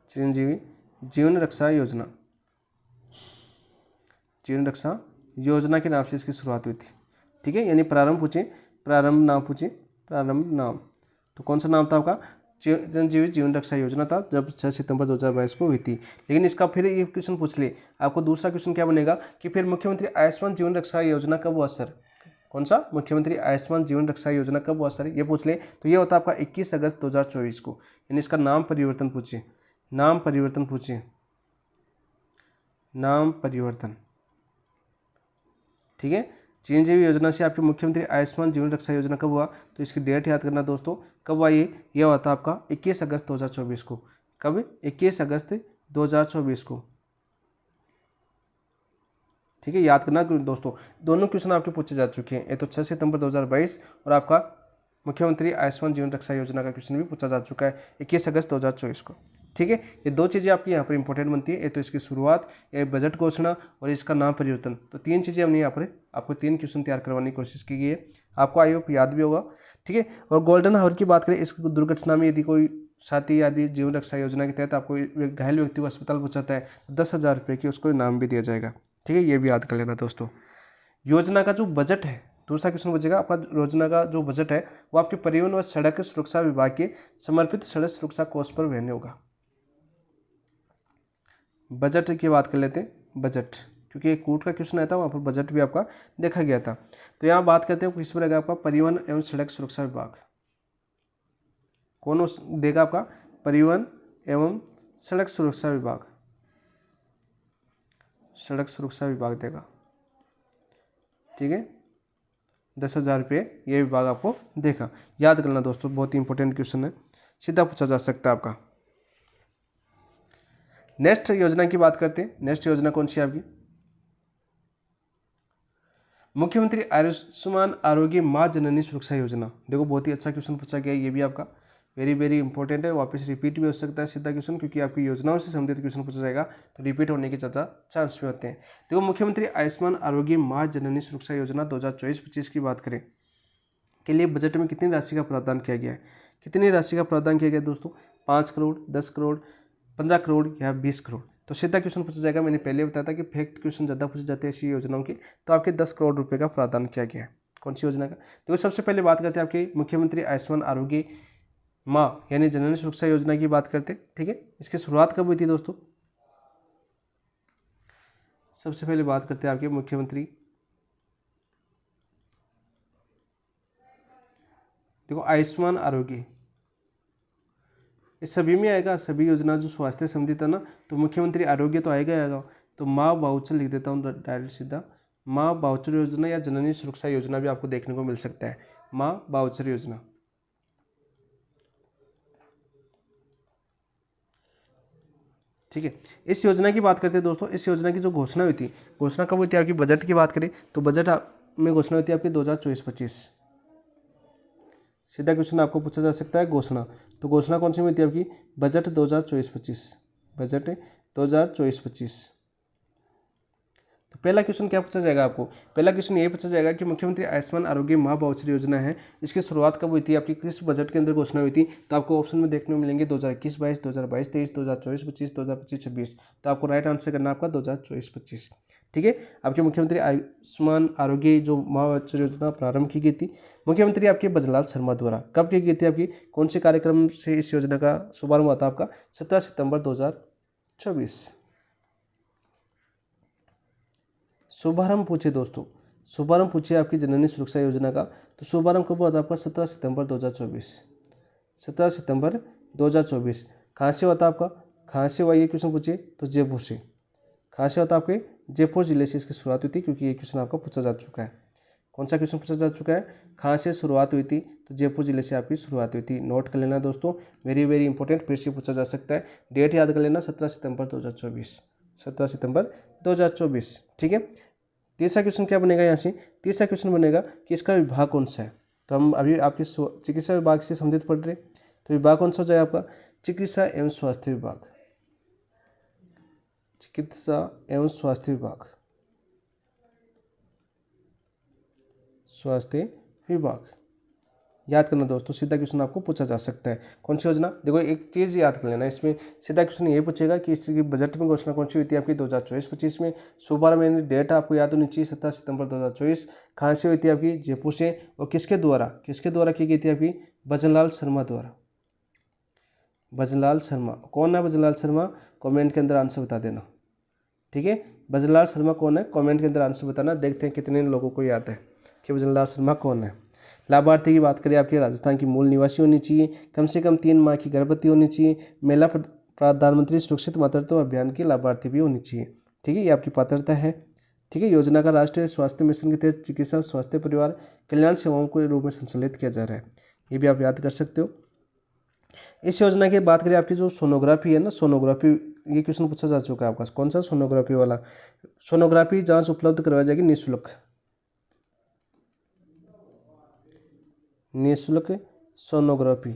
चिरंजीवी जीवन रक्षा योजना, जीवन रक्षा योजना के नाम से इसकी शुरुआत हुई थी, ठीक है। यानी प्रारंभ पूछे, प्रारंभ नाम पूछे, प्रारंभ नाम, तो कौन सा नाम था आपका? चिरंजीवी जीवन रक्षा योजना था, जब 6 सितंबर 2022 को हुई थी। लेकिन इसका फिर ये क्वेश्चन पूछ ले आपको, दूसरा क्वेश्चन क्या बनेगा कि फिर मुख्यमंत्री आयुष्मान जीवन रक्षा योजना कब हुआ सर? कौन सा? मुख्यमंत्री आयुष्मान जीवन रक्षा योजना कब हुआ सर, ये पूछ ले। तो ये होता है आपका 21 अगस्त 2024 को। यानी इसका नाम परिवर्तन पूछे, नाम परिवर्तन पूछे, नाम परिवर्तन, ठीक है। चिरंजीवी योजना से आपके मुख्यमंत्री आयुष्मान जीवन रक्षा योजना कब हुआ? तो इसकी डेट याद करना दोस्तों, कब हुआ ये? यह हुआ था आपका 21 अगस्त 2024 को। कब? 21 अगस्त 2024 को, ठीक है। याद करना दोस्तों, दोनों क्वेश्चन आपके पूछे जा चुके हैं। ये तो 6 सितंबर 2022 और आपका मुख्यमंत्री आयुष्मान जीवन रक्षा योजना का क्वेश्चन भी पूछा जा चुका है 21 अगस्त 2024 को, ठीक है। ये दो चीज़ें आपकी यहाँ पर इंपॉर्टेंट बनती है, ये तो इसकी शुरुआत, ये बजट घोषणा और इसका नाम परिवर्तन। तो तीन चीज़ें हमने यहाँ पर आपको 3 क्वेश्चन तैयार करवाने की कोशिश की गई है। आपको आई होप याद भी होगा, ठीक है। और गोल्डन हावर की बात करें, इस दुर्घटना में यदि कोई साथी आदि जीवन रक्षा योजना के तहत आपको घायल व्यक्ति को अस्पताल पहुँचाता है तो 10,000 रुपये की उसको इनाम भी दिया जाएगा, ठीक है। ये भी याद कर लेना दोस्तों। योजना का जो बजट है, दूसरा क्वेश्चन बचेगा आपका, योजना का जो बजट है वो आपके परिवहन व सड़क सुरक्षा विभाग के समर्पित सड़क सुरक्षा कोष पर वहन होगा। बजट की बात कर लेते हैं, बजट, क्योंकि एक कूट का क्वेश्चन आया था, वहाँ पर बजट भी आपका देखा गया था। तो यहाँ बात करते हैं किस पर रहेगा आपका? परिवहन एवं सड़क सुरक्षा विभाग। कौन देगा आपका? परिवहन एवं सड़क सुरक्षा विभाग, सड़क सुरक्षा विभाग देगा, ठीक है। 10,000 रुपये ये विभाग आपको देगा। याद करना दोस्तों, बहुत ही इंपॉर्टेंट क्वेश्चन है, सीधा पूछा जा सकता है आपका। नेक्स्ट योजना की बात करते हैं। नेक्स्ट योजना कौन सी है आपकी? मुख्यमंत्री आयुष्मान आरोग्य माँ जननी सुरक्षा योजना। देखो बहुत ही अच्छा क्वेश्चन पूछा गया है, ये भी आपका वेरी वेरी इंपॉर्टेंट है। वापस रिपीट भी हो सकता है सीधा क्वेश्चन, क्योंकि आपकी योजनाओं से संबंधित क्वेश्चन पूछा जाएगा तो रिपीट होने के ज़्यादा चांस भी होते हैं। देखो मुख्यमंत्री आयुष्मान आरोग्य माँ जननी सुरक्षा योजना 2024-25 की बात करें के लिए बजट में कितनी राशि का प्रावधान किया गया है? कितनी राशि का प्रावधान किया गया दोस्तों? 5 करोड़, 10 करोड़, 15 करोड़ या 20 करोड़? तो सीधा क्वेश्चन पूछा जाएगा। मैंने पहले बताया था कि फैक्ट क्वेश्चन ज़्यादा पूछे जाते हैं ऐसी योजनाओं की, तो आपके 10 करोड़ रुपये का प्रावधान किया गया है। कौन सी योजना का? तो सबसे पहले बात करते हैं आपके मुख्यमंत्री आयुष्मान आरोग्य माँ यानी जननी सुरक्षा योजना की बात करते हैं, ठीक है। इसकी शुरुआत कब हुई थी दोस्तों? सबसे पहले बात करते हैं आपके मुख्यमंत्री, देखो आयुष्मान आरोग्य इस सभी में आएगा, सभी योजना जो स्वास्थ्य संबंधित है ना, तो मुख्यमंत्री आरोग्य तो आएगा। तो माँ वाउचर लिख देता हूँ डायरेक्ट सीधा, माँ वाउचर योजना या जननी सुरक्षा योजना भी आपको देखने को मिल सकता है, माँ वाउचर योजना, ठीक है। इस योजना की बात करते हैं दोस्तों। इस योजना की जो घोषणा हुई थी, घोषणा कब हुई थी आपकी? बजट की बात करें तो बजट में घोषणा हुई थी आपकी 2024-25। सीधा क्वेश्चन आपको पूछा जा सकता है घोषणा, तो घोषणा कौन सी हुई थी आपकी? Budget 2024-25, budget 2024-25। तो पहला क्वेश्चन क्या पूछा जाएगा आपको, पहला क्वेश्चन ये पूछा जाएगा कि मुख्यमंत्री आयुष्मान आरोग्य महावाउचर योजना है, इसकी शुरुआत कब हुई थी, आपकी किस बजट के अंदर घोषणा हुई थी। तो आपको ऑप्शन में देखने को मिलेंगे 2021-22, 2022-23, 2024-25, 2025-26। तो आपको राइट आंसर करना आपका 2024-25। ठीक है, आपके मुख्यमंत्री आयुष्मान आरोग्य जो महावाउचर योजना प्रारंभ की गई थी मुख्यमंत्री आपके बजलाल शर्मा द्वारा, कब की गई थी, आपकी कौन से कार्यक्रम से इस योजना का शुभारंभ हुआ था आपका, 17 सितंबर 2024। शुभारंभ पूछे दोस्तों, शुभारंभ पूछे आपकी जननी सुरक्षा योजना का, तो शुभारंभ कब हुआ था आपका 17 सितंबर 2024। 17 सितंबर 2024। कहाँ से हुआ था आपका, कहाँ से हुआ ये क्वेश्चन पूछे, तो जयपुर से। कहाँ से होता है आपके, जयपुर जिले से इसकी शुरुआत हुई थी, क्योंकि ये क्वेश्चन आपका पूछा जा चुका है। कौन सा क्वेश्चन पूछा जा चुका है, कहाँ से शुरुआत हुई थी, तो जयपुर जिले से आपकी शुरुआत हुई थी। नोट कर लेना दोस्तों, वेरी वेरी इंपॉर्टेंट, फिर से पूछा जा सकता है। डेट याद कर लेना 17 सितंबर 2024, 17 सितंबर 2024। ठीक है, तीसरा क्वेश्चन क्या बनेगा यहाँ से, तीसरा क्वेश्चन बनेगा कि इसका विभाग कौन सा है। तो हम अभी आपके चिकित्सा विभाग से संबंधित पढ़ रहे, तो विभाग कौन सा हो जाएगा आपका, चिकित्सा एवं स्वास्थ्य विभाग, चिकित्सा एवं स्वास्थ्य विभाग, स्वास्थ्य विभाग। याद करना दोस्तों, सीधा क्वेश्चन आपको पूछा जा सकता है। कौन सी योजना, देखो एक चीज़ याद कर लेना, इसमें सीधा क्वेश्चन ये पूछेगा कि इसकी बजट में घोषणा कौन सी हुई थी आपकी 2024-25 में। शुभारंभ में डेट आपको याद होनी चाहिए 17 सितंबर 2024। कहाँ से हुई थी आपकी, जयपुर से, और किसके द्वारा की गई थी आपकी, भजनलाल शर्मा द्वारा। भजनलाल शर्मा, कौन है भजनलाल शर्मा, कॉमेंट के अंदर आंसर बता देना। ठीक है, भजनलाल शर्मा कौन है, कमेंट के अंदर आंसर बताना, देखते हैं कितने लोगों को याद है कि भजनलाल शर्मा कौन है। लाभार्थी की बात करें, आपके राजस्थान की मूल निवासी होनी चाहिए, कम से कम 3 माह की गर्भवती होनी चाहिए, महिला प्रधानमंत्री सुरक्षित मातृत्व अभियान की लाभार्थी भी होनी चाहिए। ठीक है, ये आपकी पात्रता है। ठीक है, योजना का राष्ट्रीय स्वास्थ्य मिशन के तहत चिकित्सा स्वास्थ्य परिवार कल्याण सेवाओं के रूप में संचालित किया जा रहा है, ये भी आप याद कर सकते हो। इस योजना की बात करें, आपकी जो सोनोग्राफी है ना, सोनोग्राफी, ये क्वेश्चन पूछा जा चुका है आपका, कौन सा, सोनोग्राफी वाला। सोनोग्राफी जांच उपलब्ध करवाई जाएगी निःशुल्क, निःशुल्क सोनोग्राफी,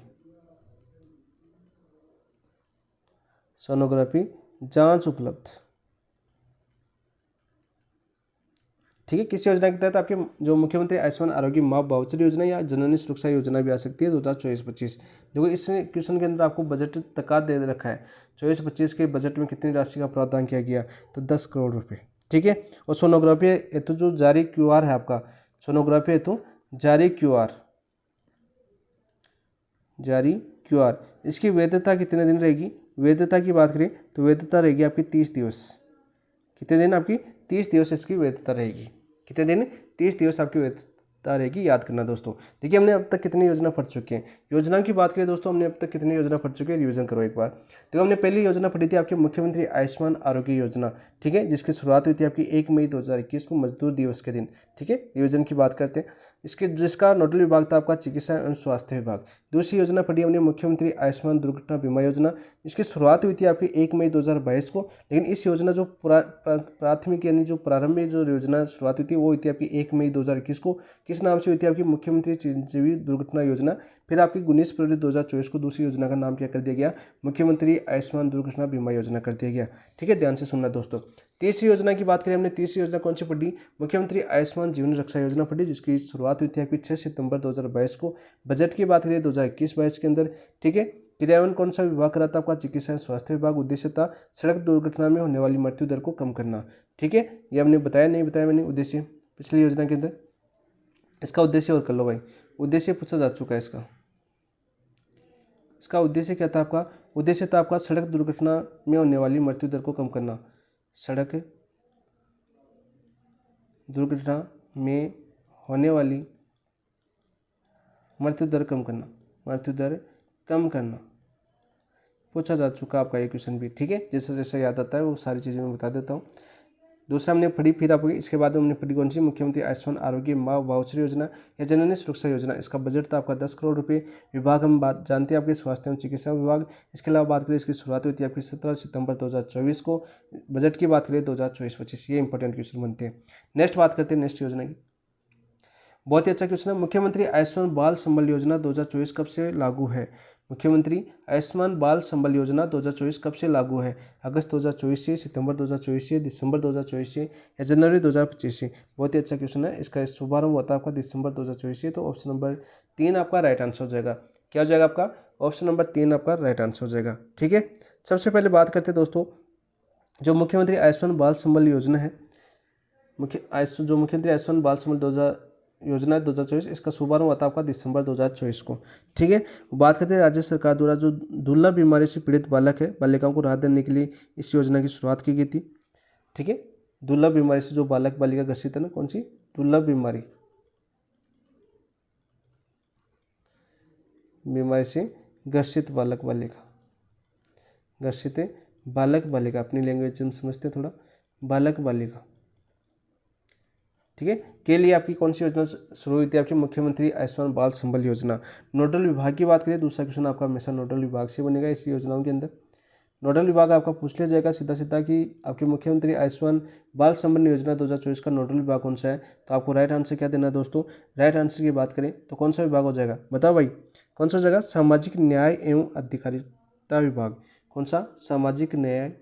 सोनोग्राफी जांच उपलब्ध। ठीक है, किस योजना के तहत, आपके जो मुख्यमंत्री आयुष्मान आरोग्य माँ वाउचर योजना या जननी सुरक्षा योजना भी आ सकती है 2024-25। देखो इस क्वेश्चन के अंदर आपको बजट तक दे रखा है, 24-25 के बजट में कितनी राशि का प्रावधान किया गया, तो 10 करोड़ रुपये। ठीक है, और सोनोग्राफी हेतु जो जारी QR है आपका, सोनोग्राफी हेतु जारी QR, जारी QR, इसकी वैधता कितने दिन रहेगी, वैधता की बात करें तो वैधता रहेगी आपकी 30 दिवस। कितने दिन, आपकी 30 दिवस इसकी वैधता रहेगी। कितने दिन, 30 दिवस आपकी वैधता रहेगी, याद करना दोस्तों। देखिए हमने अब तक कितनी योजना पढ़ चुके हैं, योजनाओं की बात करें दोस्तों, हमने अब तक कितनी योजना पढ़ चुके हैं, रिवीजन करो एक बार। तो हमने पहली योजना पढ़ी थी आपके मुख्यमंत्री आयुष्मान आरोग्य योजना। ठीक है, जिसकी शुरुआत हुई थी आपकी 1 मई 2021 को, मजदूर दिवस के दिन। ठीक है, रिवीजन की बात करते हैं, जिसका नोडल विभाग था आपका चिकित्सा एवं स्वास्थ्य विभाग। दूसरी योजना पढ़ी हमने मुख्यमंत्री आयुष्मान दुर्घटना बीमा योजना, इसकी शुरुआत हुई थी आपकी 1 मई 2022 को, लेकिन इस योजना जो प्राथमिक यानी जो प्रारंभिक जो योजना शुरुआत हुई थी वो हुई थी आपकी 1 मई 2021 को। किस नाम से हुई थी, आपकी मुख्यमंत्री चिरंजीवी दुर्घटना योजना। फिर आपकी 19 फरवरी 2024 को दूसरी योजना का नाम क्या कर दिया गया, मुख्यमंत्री आयुष्मान दुर्घटना बीमा योजना कर दिया गया। ठीक है, ध्यान से सुनना दोस्तों। तीसरी योजना की बात करें हमने, तीसरी योजना कौन सी पढ़ी, मुख्यमंत्री आयुष्मान जीवन रक्षा योजना पढ़ी, जिसकी शुरुआत हुई थी आपकी 6 सितंबर 2022 को। बजट की बात करें 2021-22 के अंदर। ठीक है, क्रियान्वयन कौन सा विभाग करा था आपका, चिकित्सा एवं स्वास्थ्य विभाग। उद्देश्य था सड़क दुर्घटना में होने वाली मृत्यु दर को कम करना। ठीक है, ये हमने बताया नहीं बताया मैंने उद्देश्य पिछली योजना के अंदर, इसका उद्देश्य और कर लो भाई, उद्देश्य पूछा जा चुका है इसका उद्देश्य क्या था आपका, उद्देश्य था आपका सड़क दुर्घटना में होने वाली मृत्यु दर को कम करना, सड़क दुर्घटना में होने वाली मृत्यु दर कम करना, मृत्यु दर कम करना पूछा जा चुका आपका ये क्वेश्चन भी। ठीक है, जैसा जैसा याद आता है वो सारी चीज़ें मैं बता देता हूँ। दूसरा हमने पढ़ी, फिर आपको इसके बाद हमने पढ़ी कौन सी, मुख्यमंत्री आयुष्मान आरोग्य माँ वाउचर योजना या जननी सुरक्षा योजना। इसका बजट था आपका 10 करोड़ रुपये। विभाग हम बात जानते हैं आपके स्वास्थ्य एवं चिकित्सा विभाग। इसके अलावा बात करें, इसकी शुरुआत हुई थी आपकी 17 सितंबर 2024 को। बजट की बात करें 2024-25, ये इंपॉर्टेंट क्वेश्चन बनते हैं। नेक्स्ट बात करते हैं नेक्स्ट योजना की, बहुत ही अच्छा क्वेश्चन है। मुख्यमंत्री आयुष्मान बाल संबल योजना 2024 कब से लागू है, मुख्यमंत्री आयुष्मान बाल संबल योजना 2024 कब से लागू है? अगस्त 2024 से, सितंबर 2024 से, दिसंबर 2024 से या जनवरी 2025 से? बहुत ही अच्छा क्वेश्चन है। इसका शुभारंभ होता है आपका दिसंबर 2024 से। तो ऑप्शन नंबर 3 आपका राइट आंसर हो जाएगा। क्या हो जाएगा आपका? ऑप्शन नंबर 3 आपका राइट आंसर हो जाएगा। ठीक है, सबसे पहले बात करते हैं दोस्तों, जो मुख्यमंत्री आयुष्मान बाल संबल योजना है, मुख्यमंत्री आयुष्मान बाल संबल योजना 2024, इसका शुभारंभ हुआ था आपका दिसंबर 2024 को। ठीक है, बात करते हैं राज्य सरकार द्वारा जो दुर्लभ बीमारी से पीड़ित बालक है, बालिकाओं को राहत देने के लिए इस योजना की शुरुआत की गई थी। ठीक है, दुर्लभ बीमारी से जो बालक बालिका ग्रसित है ना, कौन सी? दुर्लभ बीमारी से ग्रसित बालक बालिका, अपनी लैंग्वेज में समझते हैं थोड़ा, बालक बालिका, ठीक है, के लिए आपकी कौन सी योजना शुरू हुई थी? आपकी मुख्यमंत्री आयुष्मान बाल संबल योजना। नोडल विभाग की बात करें, दूसरा क्वेश्चन आपका हमेशा नोडल विभाग से बनेगा इस योजनाओं के अंदर। नोडल विभाग आपका पूछ लिया जाएगा सीधा सीधा कि आपके मुख्यमंत्री आयुष्मान बाल संबल योजना 2024 का नोडल विभाग कौन सा है? तो आपको राइट आंसर क्या देना है दोस्तों? राइट आंसर की बात करें तो कौन सा विभाग हो जाएगा? बताओ भाई, कौन सा हो जाएगा? सामाजिक न्याय एवं अधिकारिता विभाग। कौन सा? सामाजिक न्याय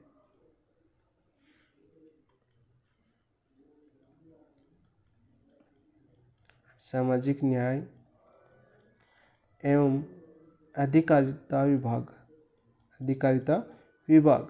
एवं अधिकारिता विभाग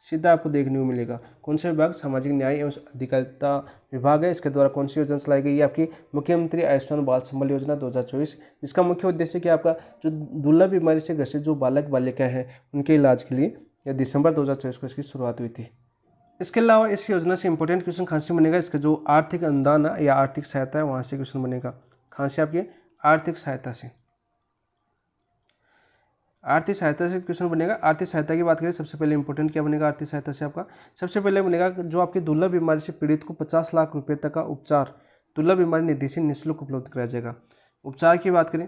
सीधा आपको देखने को मिलेगा। कौन सा विभाग? सामाजिक न्याय एवं अधिकारिता विभाग है। इसके द्वारा कौन सी योजना चलाई गई है? आपकी मुख्यमंत्री आयुष्मान बाल संबल योजना 2024, जिसका मुख्य उद्देश्य क्या? आपका जो दुर्लभ बीमारी से ग्रसित जो बालक बालिका है उनके इलाज के लिए, या दिसंबर 2024 को इसकी शुरुआत हुई थी। इसके अलावा इस योजना से इंपॉर्टेंट क्वेश्चन कहाँ से बनेगा? इसका जो आर्थिक अनुदान है या आर्थिक सहायता है, वहाँ से क्वेश्चन बनेगा। कहाँ से? आपके आर्थिक सहायता से क्वेश्चन बनेगा। आर्थिक सहायता की बात करें, सबसे पहले इंपॉर्टेंट क्या बनेगा आर्थिक सहायता से? आपका सबसे पहले बनेगा जो आपकी दुर्लभ बीमारी से पीड़ित को 50 लाख रुपए तक का उपचार दुर्लभ बीमारी निधि से निःशुल्क उपलब्ध कराया जाएगा। उपचार की बात करें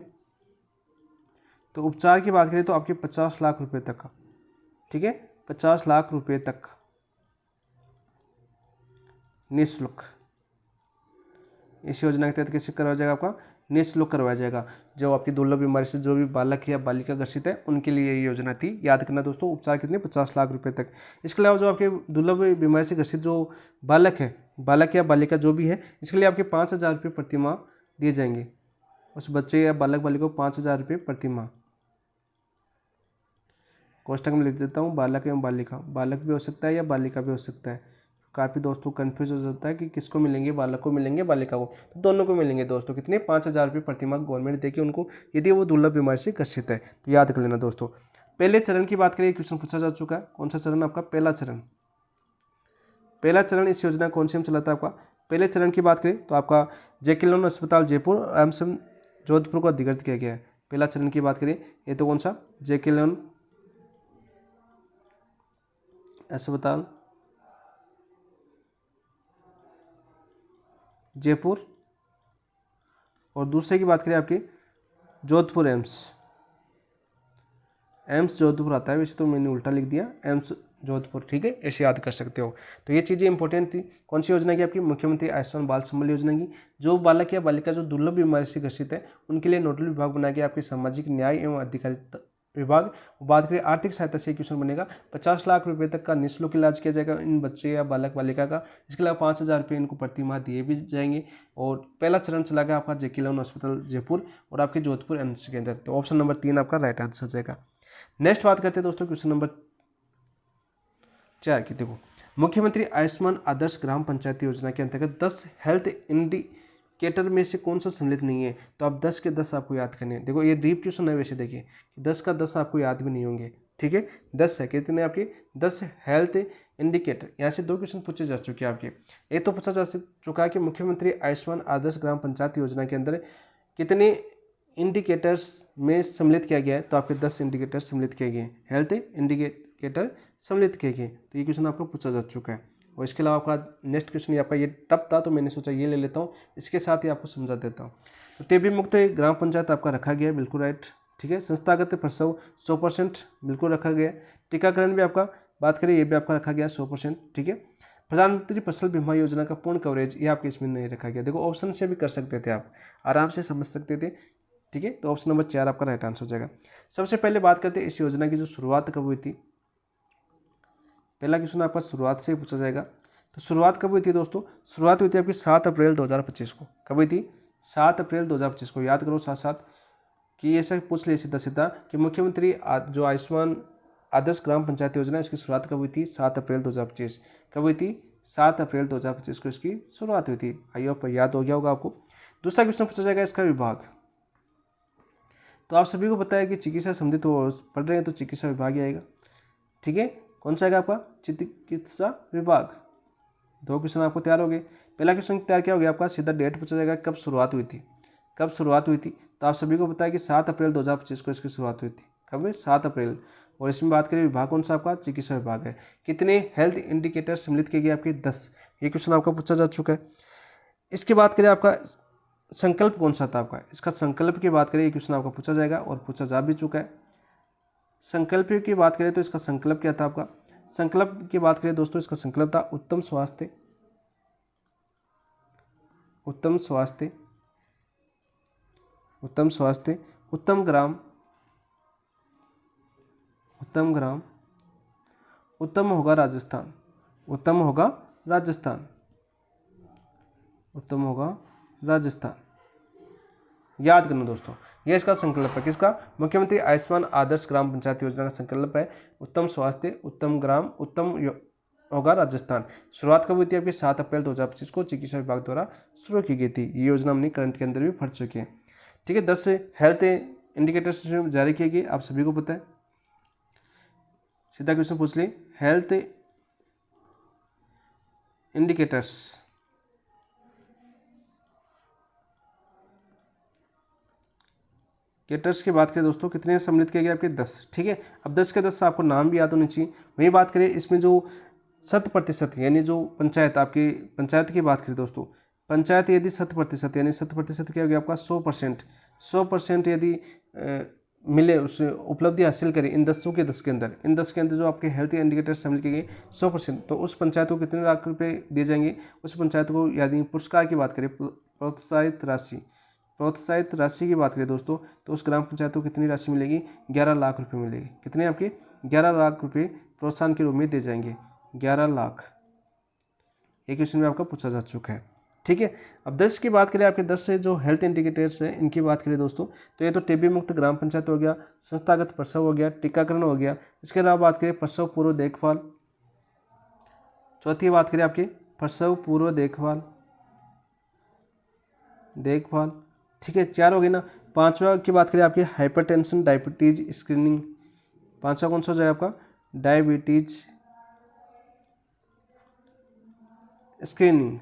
तो आपके 50 लाख रुपए तक का, ठीक है, 50 लाख रुपए तक निःशुल्क इस योजना के तहत कैसे करवाया जाएगा? आपका निःशुल्क करवाया जाएगा। जो आपकी दुर्लभ बीमारी से जो भी बालक या बालिका ग्रसित है उनके लिए ये योजना थी। याद करना दोस्तों, उपचार कितने? 50 लाख रुपए तक। इसके अलावा जो आपके दुर्लभ बीमारी से ग्रसित जो बालक या बालिका जो भी है, इसके लिए आपके 5,000 रुपये प्रतिमाह दिए जाएंगे। उस बच्चे या बालक बालिका को 5,000 रुपये प्रतिमाह। कोष्टक में लिख देता हूँ, बालक एवं बालिका, बालक भी हो सकता है या बालिका भी हो सकता है। काफ़ी दोस्तों कन्फ्यूज हो जाता है कि किसको मिलेंगे, बालक को मिलेंगे बालिका को? तो दोनों को मिलेंगे दोस्तों। कितने? 5,000 रुपये प्रतिमाह गवर्नमेंट देगी उनको, यदि वो दुर्लभ बीमारी से ग्रसित है। तो याद कर लेना दोस्तों। पहले चरण की बात करें, क्वेश्चन पूछा जा चुका है। कौन सा चरण? आपका पहला चरण इस योजना कौन से में चला था? आपका पहले चरण की बात करें तो आपका जेके लोन अस्पताल जयपुर एम्स जोधपुर को अधिकृत किया गया है। पहला चरण की बात करें, ये तो कौन सा? जेके लोन अस्पताल जयपुर, और दूसरे की बात करें आपके जोधपुर एम्स जोधपुर आता है। वैसे तो मैंने उल्टा लिख दिया, एम्स जोधपुर, ठीक है, ऐसे याद कर सकते हो। तो ये चीज़ें इंपॉर्टेंट थी। कौन सी योजना की? आपकी मुख्यमंत्री आयुष्मान बाल संबल योजना की। जो बालक या बालिका जो दुर्लभ बीमारी से ग्रसित है उनके लिए नोडल विभाग बना के आपके सामाजिक न्याय एवं अधिकारिता विभाग। बात करें आर्थिक सहायता से, क्वेश्चन बनेगा 50 लाख रुपए तक का निःशुल्क इलाज किया जाएगा इन बच्चे या बालक बालिका का। इसके अलावा 5,000 रुपये इनको प्रति माह दिए भी जाएंगे। और पहला चरण चला गया आपका जेके लोन अस्पताल जयपुर और आपके जोधपुर एम्स के अंदर। तो ऑप्शन नंबर 3 आपका राइट आंसर हो जाएगा। नेक्स्ट बात करते हैं दोस्तों क्वेश्चन नंबर 4 की। देखो, मुख्यमंत्री आयुष्मान आदर्श ग्राम पंचायत योजना के अंतर्गत 10 हेल्थ इंडिकेटर में से कौन सा सम्मिलित नहीं है? तो आप 10 के 10 आपको याद करने हैं। देखो ये डीप क्वेश्चन है, वैसे देखिए 10 का 10 आपको याद भी नहीं होंगे, ठीक है। 10 है, कितने आपके? 10 हेल्थ इंडिकेटर। यहाँ से 2 क्वेश्चन पूछे जा चुके हैं आपके। एक तो पूछा जा चुका है कि मुख्यमंत्री आयुष्मान आदर्श ग्राम पंचायत योजना के अंदर कितने इंडिकेटर्स में सम्मिलित किया गया है? तो आपके 10 इंडिकेटर सम्मिलित किए गए, हेल्थ इंडिकेटर सम्मिलित किए गए। तो ये क्वेश्चन आपको पूछा जा चुका है। और इसके अलावा आपका नेक्स्ट क्वेश्चन आपका ये टफ था तो मैंने सोचा ये ले लेता हूँ, इसके साथ ही आपको समझा देता हूँ। तो टीबी मुक्त ग्राम पंचायत आपका रखा गया है, बिल्कुल राइट, ठीक है। संस्थागत प्रसव 100% बिल्कुल रखा गया है। टीकाकरण भी आपका बात करें, ये भी आपका रखा गया 100%, ठीक है। प्रधानमंत्री फसल बीमा योजना का पूर्ण कवरेज ये आपके इसमें नहीं रखा गया। देखो ऑप्शन से भी कर सकते थे, आप आराम से समझ सकते थे, ठीक है, तो ऑप्शन नंबर 4 आपका राइट आंसर हो जाएगा। सबसे पहले बात करते हैं इस योजना की जो शुरुआत कब हुई थी। पहला क्वेश्चन आपका शुरुआत से ही पूछा जाएगा। तो शुरुआत कब हुई थी दोस्तों? शुरुआत हुई थी आपकी 7 अप्रैल 2025 को। कब हुई थी? 7 अप्रैल 2025 को। याद करो साथ साथ कि ये सब पूछ ले सीधा सीधा कि मुख्यमंत्री जो आयुष्मान आदर्श ग्राम पंचायत योजना, इसकी शुरुआत कब हुई थी? 7 अप्रैल 2025। कब हुई थी? 7 अप्रैल 2025 को इसकी शुरुआत हुई थी। आई होप याद हो गया होगा आपको। दूसरा क्वेश्चन पूछा जाएगा इसका विभाग। तो आप सभी को पता है कि चिकित्सा संबंधित पढ़ रहे हैं तो चिकित्सा विभाग ही आएगा। ठीक है, कौन सा आएगा आपका? चिकित्सा विभाग। 2 क्वेश्चन आपको तैयार हो गए। पहला क्वेश्चन तैयार क्या हो गया आपका? सीधा डेट पूछा जाएगा, कब शुरुआत हुई थी। कब शुरुआत हुई थी? तो आप सभी को पता है कि 7 अप्रैल 2025 को इसकी शुरुआत हुई थी। कब? 7 अप्रैल। और इसमें बात करें विभाग कौन सा आपका? चिकित्सा विभाग है। कितने हेल्थ इंडिकेटर सम्मिलित किए गए आपके? 10। ये क्वेश्चन आपका पूछा जा चुका है। इसकी बात करें आपका संकल्प कौन सा था आपका? इसका संकल्प की बात करें, ये क्वेश्चन आपका पूछा जाएगा और पूछा जा भी चुका है। संकल्प की बात करें तो इसका संकल्प क्या था आपका? संकल्प की बात करें दोस्तों, इसका संकल्प था उत्तम स्वास्थ्य, उत्तम स्वास्थ्य, उत्तम स्वास्थ्य, उत्तम ग्राम, उत्तम ग्राम, उत्तम होगा राजस्थान, उत्तम होगा राजस्थान, उत्तम होगा राजस्थान। याद करना दोस्तों, ये इसका संकल्प है। किसका? मुख्यमंत्री आयुष्मान आदर्श ग्राम पंचायत योजना का संकल्प है उत्तम स्वास्थ्य, उत्तम ग्राम, उत्तम होगा राजस्थान। शुरुआत कब हुई थी आपकी? 7 अप्रैल 2025 को चिकित्सा विभाग द्वारा शुरू की गई थी। ये योजना हमने करंट के अंदर भी पढ़ चुके हैं। ठीक है, 10 हेल्थ इंडिकेटर्स जारी किए गए, आप सभी को पता है। सीधा क्वेश्चन पूछ ले, हेल्थ इंडिकेटर्स केटर्स की बात करें दोस्तों, कितने सम्मिलित किए गए आपके? 10। ठीक है, अब 10 के 10 आपको नाम भी याद होनी चाहिए। वही बात करें इसमें जो 100% यानी जो पंचायत आपकी पंचायत की बात करें दोस्तों, पंचायत यदि 100% यानी 100% क्या हो गया आपका? 100%। 100% यदि मिले, उसे उपलब्धि हासिल करें इन 10 के 10 के अंदर, इन 10 के अंदर जो आपके हेल्थ इंडिकेटर शामिल किए गए 100%, तो उस पंचायत को कितने लाख रुपए दिए जाएंगे? उस पंचायत को यदि पुरस्कार की बात करें, प्रोत्साहित राशि की बात करें दोस्तों, तो उस ग्राम पंचायत को कितनी राशि मिलेगी? 11 लाख रुपए मिलेगी। कितने आपके? 11 लाख रुपए प्रोत्साहन के रूप में दिए जाएंगे। 11 लाख। एक क्वेश्चन में आपका पूछा जा चुका है। ठीक है, अब 10 की बात करें, आपके 10 से जो हेल्थ इंडिकेटर्स हैं इनकी बात करें दोस्तों, तो ये तो टीबी मुक्त ग्राम पंचायत हो गया, संस्थागत प्रसव हो गया, टीकाकरण हो गया। इसके अलावा बात करें प्रसव पूर्व देखभाल। चौथी बात करें आपके प्रसव पूर्व देखभाल। ठीक है, 4 हो गई ना। 5वां की बात करें आपकी हाइपरटेंशन डायबिटीज स्क्रीनिंग। 5वां कौन सा हो जाएगा आपका? Diabetes screening.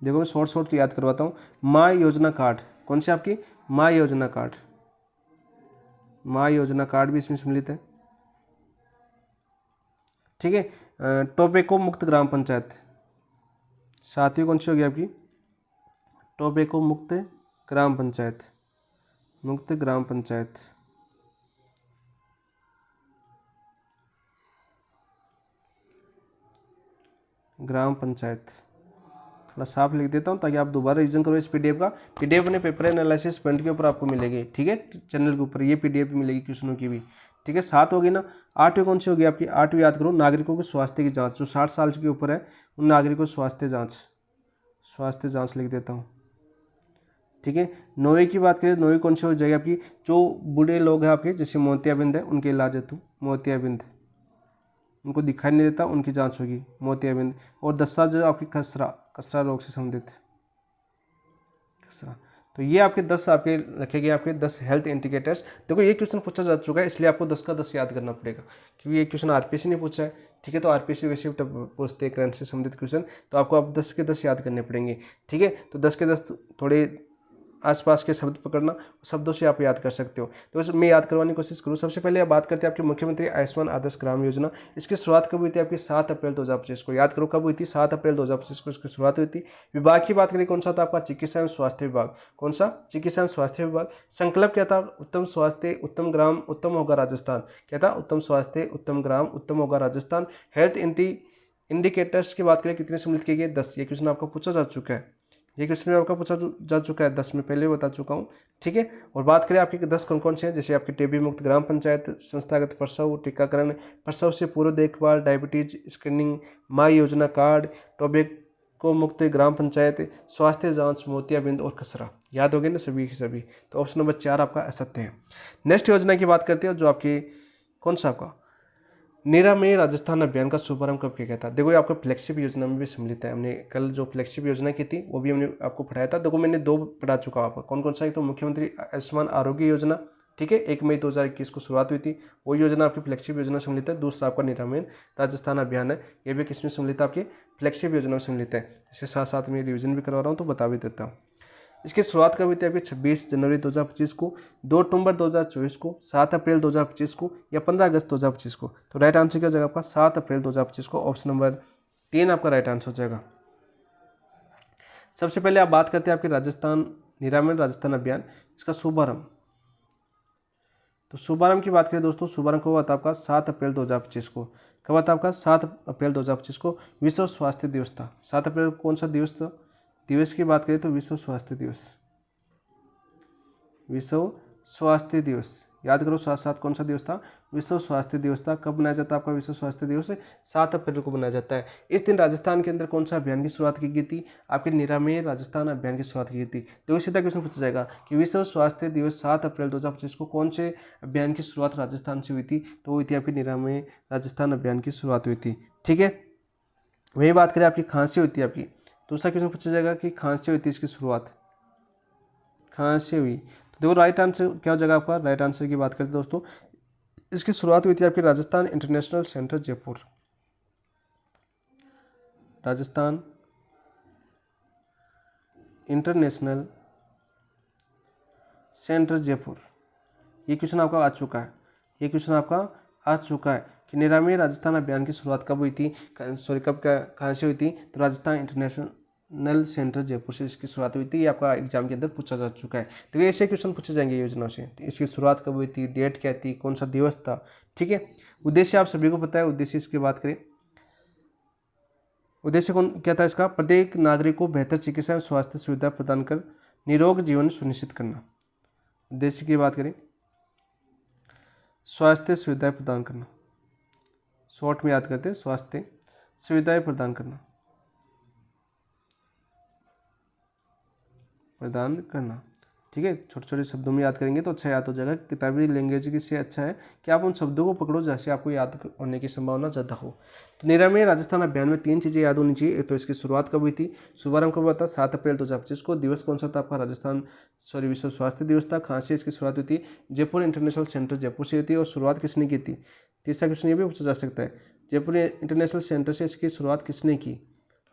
देखो मैं शॉर्ट याद करवाता हूँ। माँ योजना कार्ड, कौन सी आपकी? माँ योजना कार्ड। माँ योजना कार्ड भी इसमें सम्मिलित है। ठीक है, टोबैको मुक्त ग्राम पंचायत। 7वीं कौन सी होगी आपकी? टोबैको मुक्त ग्राम पंचायत। मुक्त ग्राम पंचायत। ग्राम पंचायत थोड़ा साफ लिख देता हूँ ताकि आप दोबारा रिवीजन करो इस पीडीएफ का। पीडीएफ ने पेपर एनालिसिस पॉइंट के ऊपर आपको मिलेगी। ठीक है, चैनल के ऊपर ये पीडीएफ मिलेगी क्वेश्चनों की भी। ठीक है, 7 होगी ना। 8वीं कौन सी होगी आपकी? 8वीं याद करो, नागरिकों के स्वास्थ्य की जांच। जो 60 साल के ऊपर है उन नागरिकों स्वास्थ्य जांच लिख देता हूँ। ठीक है, 9वीं की बात करें, 9वीं कौन सी हो जाएगी आपकी? जो बूढ़े लोग हैं आपके, जैसे मोतियाबिंद है, उनके इलाज हेतु मोतियाबिंद, उनको दिखाई नहीं देता, उनकी जांच होगी मोतियाबिंद। और 10वां जो आपकी खसरा रोग से संबंधित खसरा। तो ये आपके 10 आपके रखे गए, आपके 10 हेल्थ इंडिकेटर्स। देखो ये क्वेश्चन पूछा जा चुका है, इसलिए आपको 10 का 10 याद करना पड़ेगा, क्योंकि ये क्वेश्चन आरपीएससी ने पूछा है। ठीक है, तो आरपीएससी वैसे पूछते हैं करंट से संबंधित क्वेश्चन, तो आपको अब 10 के 10 याद करने पड़ेंगे। ठीक है, तो 10 के 10 थोड़े आसपास के शब्द पकड़ना, शब्दों से आप याद कर सकते हो। तो बस मैं याद करवाने की कोशिश करूँ। सबसे पहले आप बात करते हैं आपके मुख्यमंत्री आयुष्मान आदर्श ग्राम योजना। इसकी शुरुआत कब हुई थी आपकी? 7 अप्रैल 2025 को। याद करो कब हुई थी? 7 अप्रैल 2025 को इसकी शुरुआत हुई थी। विभाग की बात करें कौन सा था आपका? चिकित्सा एवं स्वास्थ्य विभाग। कौन सा? चिकित्सा एवं स्वास्थ्य विभाग। संकल्प क्या था? उत्तम स्वास्थ्य उत्तम ग्राम उत्तम होगा राजस्थान। क्या था? उत्तम स्वास्थ्य उत्तम ग्राम उत्तम होगा राजस्थान। हेल्थ इंडिकेटर्स की बात करें कितने सम्मिलित किए गए? 10। ये क्वेश्चन आपका पूछा जा चुका है, ये क्वेश्चन में आपका पूछा जा चुका है 10 में, पहले बता चुका हूँ। ठीक है, और बात करें आपके 10 कौन कौन से हैं, जैसे आपके टीबी मुक्त ग्राम पंचायत, संस्थागत प्रसव टीकाकरण, प्रसव से पूर्व देखभाल, डायबिटीज स्क्रीनिंग, माँ योजना कार्ड, टोबैको मुक्त ग्राम पंचायत, स्वास्थ्य जांच, मोतियाबिंद और खसरा। याद हो गए ना सभी के सभी? तो ऑप्शन नंबर 4 आपका असत्य है। नेक्स्ट योजना की बात करते हैं जो आपकी कौन सा आपका नीरा में राजस्थान अभियान का शुभारंभ कब किया गया था? देखो ये आपका फ्लैगशिप योजना में भी सम्मिलित है। हमने कल जो फ्लैगशिप योजना की थी वो भी हमने आपको पढ़ाया था। देखो मैंने 2 पढ़ा चुका हूँ आपको। कौन कौन सा? एक तो मुख्यमंत्री आयुष्मान आरोग्य योजना, ठीक है, 1 मई 2021 को शुरुआत हुई थी, वो योजना आपकी फ्लैगशिप योजना सम्मिलित है। दूसरा आपका नीरा में राजस्थान अभियान है, ये भी किसमें सम्मिलित है? आपकी फ्लैगशिप योजना में सम्मिलित है। इसके साथ साथ मैं रिविजन भी करवा रहा हूँ तो बता भी देता हूँ। इसकी शुरुआत कब हुई थी आपकी? 26 जनवरी 2025 को, 2 अक्टूबर 2024 को, 7 अप्रैल 2025 को या 15 अगस्त 2025 को? तो राइट आंसर क्या हो जाएगा आपका? 7 अप्रैल 2025 को। ऑप्शन नंबर 3 आपका राइट आंसर हो जाएगा। सबसे पहले आप बात करते हैं आपके राजस्थान निरामयण राजस्थान अभियान, इसका शुभारंभ। तो शुभारंभ की बात करें दोस्तों, शुभारंभ कब हुआ था आपका? 7 अप्रैल 2025 को। कब हुआ था आपका? 7 अप्रैल 2025 को। विश्व स्वास्थ्य दिवस था 7 अप्रैल को। कौन सा दिवस था? दिवस की बात करें तो विश्व स्वास्थ्य दिवस, विश्व स्वास्थ्य दिवस। याद करो साथ साथ कौन सा दिवस था? विश्व स्वास्थ्य दिवस था। कब मनाया जाता है आपका विश्व स्वास्थ्य दिवस? 7 अप्रैल को मनाया जाता है। इस दिन राजस्थान के अंदर कौन सा अभियान की शुरुआत की गई थी? आपके निरामय राजस्थान अभियान की शुरुआत की गई थी। तो सीधा क्वेश्चन पूछा जाएगा कि विश्व स्वास्थ्य दिवस 7 अप्रैल 2025 को कौन से अभियान की शुरुआत राजस्थान से हुई थी? तो हुई थी आपकी निरामय राजस्थान अभियान की शुरुआत हुई थी। ठीक है, वही बात करें आपकी खांसी हुई थी आपकी। दूसरा क्वेश्चन पूछा जाएगा कि खांसी हुई थी इसकी शुरुआत, खांसी हुई। तो देखो राइट आंसर क्या हो जाएगा आपका? राइट आंसर की बात करते हैं दोस्तों, इसकी शुरुआत हुई थी आपकी Rajasthan international centre Jaipur, Rajasthan international centre Jaipur. ये क्वेश्चन आपका आ चुका है, ये क्वेश्चन आपका आ चुका है कि निरामय राजस्थान अभियान की शुरुआत कब हुई थी? सॉरी कब कहाँ से हुई थी? तो राजस्थान इंटरनेशनल सेंटर जयपुर से इसकी शुरुआत हुई थी। ये आपका एग्जाम के अंदर पूछा जा चुका है। तो ये ऐसे क्वेश्चन पूछे जाएंगे योजना से। तो इसकी शुरुआत कब हुई थी? डेट क्या थी? कौन सा दिवस था? ठीक है, उद्देश्य आप सभी को पता है। उद्देश्य इसकी बात करें, उद्देश्य कौन क्या था इसका? प्रत्येक नागरिक को बेहतर चिकित्सा एवं स्वास्थ्य सुविधा प्रदान कर निरोग जीवन सुनिश्चित करना। उद्देश्य की बात करें, स्वास्थ्य सुविधाएं प्रदान करना, शॉर्ट में याद करते हैं, स्वास्थ्य सुविधाएं प्रदान करना, प्रदान करना। ठीक है, छोटे छोटे शब्दों में याद करेंगे तो अच्छा याद हो जाएगा। किताबी लैंग्वेज की से अच्छा है कि आप उन शब्दों को पकड़ो जैसे आपको याद होने की संभावना ज़्यादा हो। तो निरामय राजस्थान अभियान में 3 चीज़ें याद होनी चाहिए। एक तो इसकी शुरुआत कब हुई थी? शुभारंभ कब हुआ था? 7 अप्रैल 2025 को। दिवस कौन सा था आपका? राजस्थान विश्व स्वास्थ्य दिवस था। खांसी इसकी शुरुआत हुई थी जयपुर इंटरनेशनल सेंटर जयपुर से हुई थी। और शुरुआत किसने की थी? तीसरा क्वेश्चन ये भी पूछा जा सकता है, जयपुर इंटरनेशनल सेंटर से इसकी शुरुआत किसने की?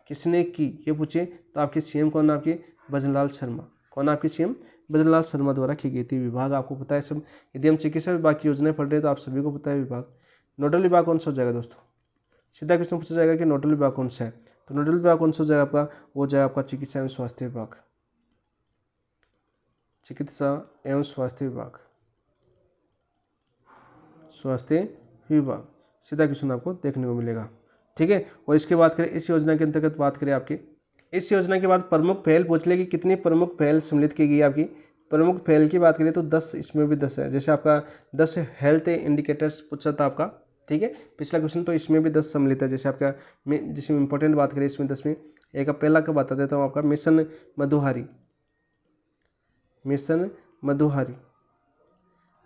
किसने की ये पूछे तो आपके सीएम कौन? आपके भजनलाल शर्मा। कौन आपके सीएम? भजनलाल शर्मा द्वारा की गई थी। विभाग आपको पता है सब। यदि हम चिकित्सा विभाग की योजनाएं पढ़ रहे हैं तो आप सभी को पता है विभाग। नोडल विभाग कौन सा हो जाएगा दोस्तों? सीधा क्वेश्चन पूछा जाएगा कि नोडल विभाग कौन सा है? तो नोडल विभाग कौन सा हो जाएगा आपका? वो जाएगा आपका चिकित्सा एवं स्वास्थ्य विभाग, चिकित्सा एवं स्वास्थ्य विभाग, स्वास्थ्य विभाग। सीधा क्वेश्चन आपको देखने को मिलेगा। ठीक है, और इसके बात करें इस योजना के अंतर्गत, बात करें आपकी इस योजना के बाद प्रमुख पहल पूछ ले कि कितनी प्रमुख पहल सम्मिलित की गई है आपकी। प्रमुख पहल की बात करें तो 10, इसमें भी 10 है। जैसे आपका 10 हेल्थ इंडिकेटर्स पूछा था आपका, ठीक है, पिछला क्वेश्चन, तो इसमें भी 10 सम्मिलित है। जैसे आपका जिसमें इंपॉर्टेंट बात करें इसमें 10 में एक पहला का बता देता हूँ आपका मिशन मधुहारी, मिशन मधुहारी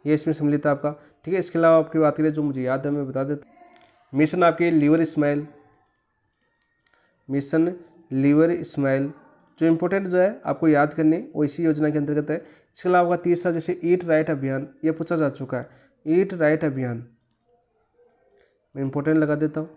ये इसमें सम्मिलित है आपका। ठीक है, इसके अलावा आपकी बात करें जो मुझे याद है मैं बता देता हूँ, मिशन आपके liver smile, mission liver smile जो इंपॉर्टेंट जो है आपको याद करने वो इसी योजना के अंतर्गत है। इसके अलावा आपका तीसरा जैसे ईट राइट अभियान, ये पूछा जा चुका है। ईट राइट अभियान मैं इंपॉर्टेंट लगा देता हूँ।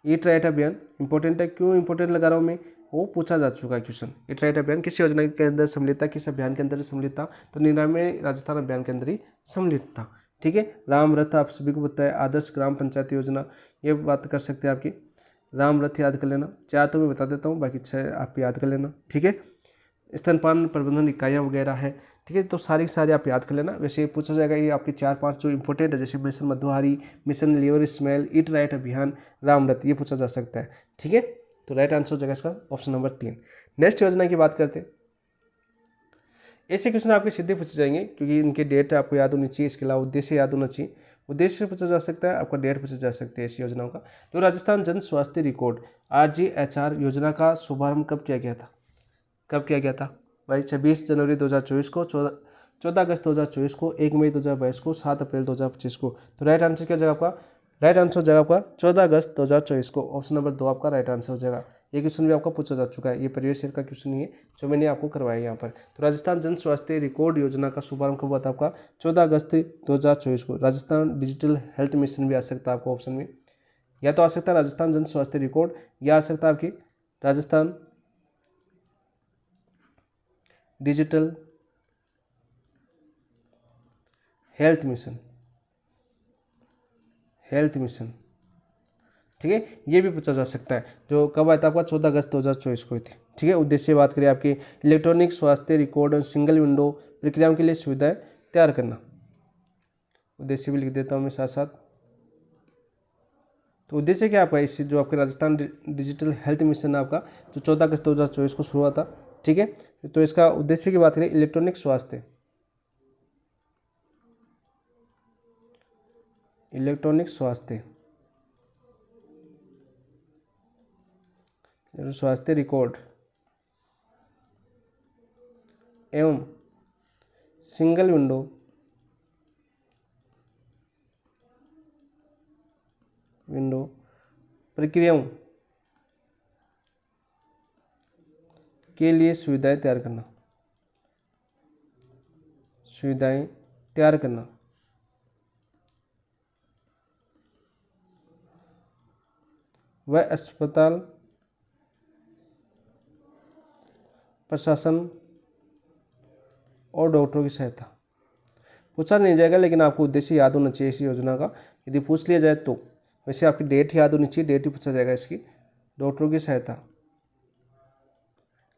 ईट राइट अभियान इंपॉर्टेंट है, क्यों इंपॉर्टेंट लगा रहा हूँ मैं, वो पूछा जा चुका है क्वेश्चन। ईट राइट अभियान किस योजना के अंदर सम्मिलित था, किस अभियान के अंदर सम्मिलित था, तो 99वें राजस्थान अभियान के अंदर ही सम्मिलित था। ठीक है, राम रथ आप सभी को पता है, आदर्श ग्राम पंचायत योजना, ये बात कर सकते हैं आपकी, राम रथ याद कर लेना, 4 तो मैं बता देता हूँ, बाकी 6 आप याद कर लेना। ठीक है, स्तनपान प्रबंधन इकाइयाँ वगैरह है। ठीक है, तो सारी आप याद कर लेना। वैसे पूछा जाएगा ये आपके 4-5 जो इंपॉर्टेंट है, जैसे मिशन मधुहारी, मिशन लीवर स्मेल, ईट राइट अभियान, रामरथ, ये पूछा जा सकता है। ठीक है, तो राइट आंसर हो जाएगा इसका ऑप्शन नंबर 3। नेक्स्ट योजना की बात करते हैं। ऐसे क्वेश्चन आपके सीधे पूछे जाएंगे क्योंकि इनके डेट आपको याद होनी चाहिए, इसके अलावा उद्देश्य याद होना चाहिए। उद्देश्य से पूछा जा सकता है, आपका डेट पूछा जा सकता है ऐसी योजनाओं का। तो राजस्थान जन स्वास्थ्य रिकॉर्ड RGHR योजना का शुभारंभ कब किया गया था, कब किया गया था भाई? 26 जनवरी 2024 को, 14 अगस्त 2024 को, 1 मई 2022 को, 7 अप्रैल 2025 को। तो राइट आंसर क्या हो जाएगा आपका? राइट आंसर हो जाएगा आपका 14 अगस्त 2024 को। ऑप्शन नंबर 2 आपका राइट आंसर हो जाएगा। ये क्वेश्चन भी आपका पूछा जा चुका है, ये प्रीवियस ईयर का क्वेश्चन नहीं है जो मैंने आपको करवाया यहाँ पर। तो राजस्थान जन स्वास्थ्य रिकॉर्ड योजना का शुभारंभ कब हुआ था आपका? 14 अगस्त 2024 को। राजस्थान डिजिटल हेल्थ मिशन भी आ सकता है आपको ऑप्शन में, या तो आ सकता है राजस्थान जन स्वास्थ्य रिकॉर्ड, या आ सकता है आपकी Rajasthan digital health mission, health mission. ठीक है, ये भी पूछा जा सकता है, जो कब आया था आपका? 14 अगस्त 2024 को थी। ठीक है, उद्देश्य बात करें आपकी इलेक्ट्रॉनिक स्वास्थ्य रिकॉर्ड और सिंगल विंडो प्रक्रियाओं के लिए सुविधाएं तैयार करना। उद्देश्य भी लिख देता हूँ मैं साथ साथ। तो उद्देश्य क्या आपका इस जो आपके राजस्थान डिजिटल हेल्थ मिशन है आपका, जो 14 अगस्त 2024 को शुरू हुआ था। ठीक है, तो इसका उद्देश्य की बात करें इलेक्ट्रॉनिक स्वास्थ्य, इलेक्ट्रॉनिक स्वास्थ्य स्वास्थ्य रिकॉर्ड एवं सिंगल विंडो प्रक्रियाओं के लिए सुविधाएं तैयार करना, सुविधाएं तैयार करना। वह अस्पताल प्रशासन और डॉक्टरों की सहायता। पूछा नहीं जाएगा लेकिन आपको उद्देश्य याद होना चाहिए इस योजना का, यदि पूछ लिया जाए तो। वैसे आपकी डेट याद होनी चाहिए, डेट ही पूछा जाएगा इसकी, डॉक्टरों की सहायता।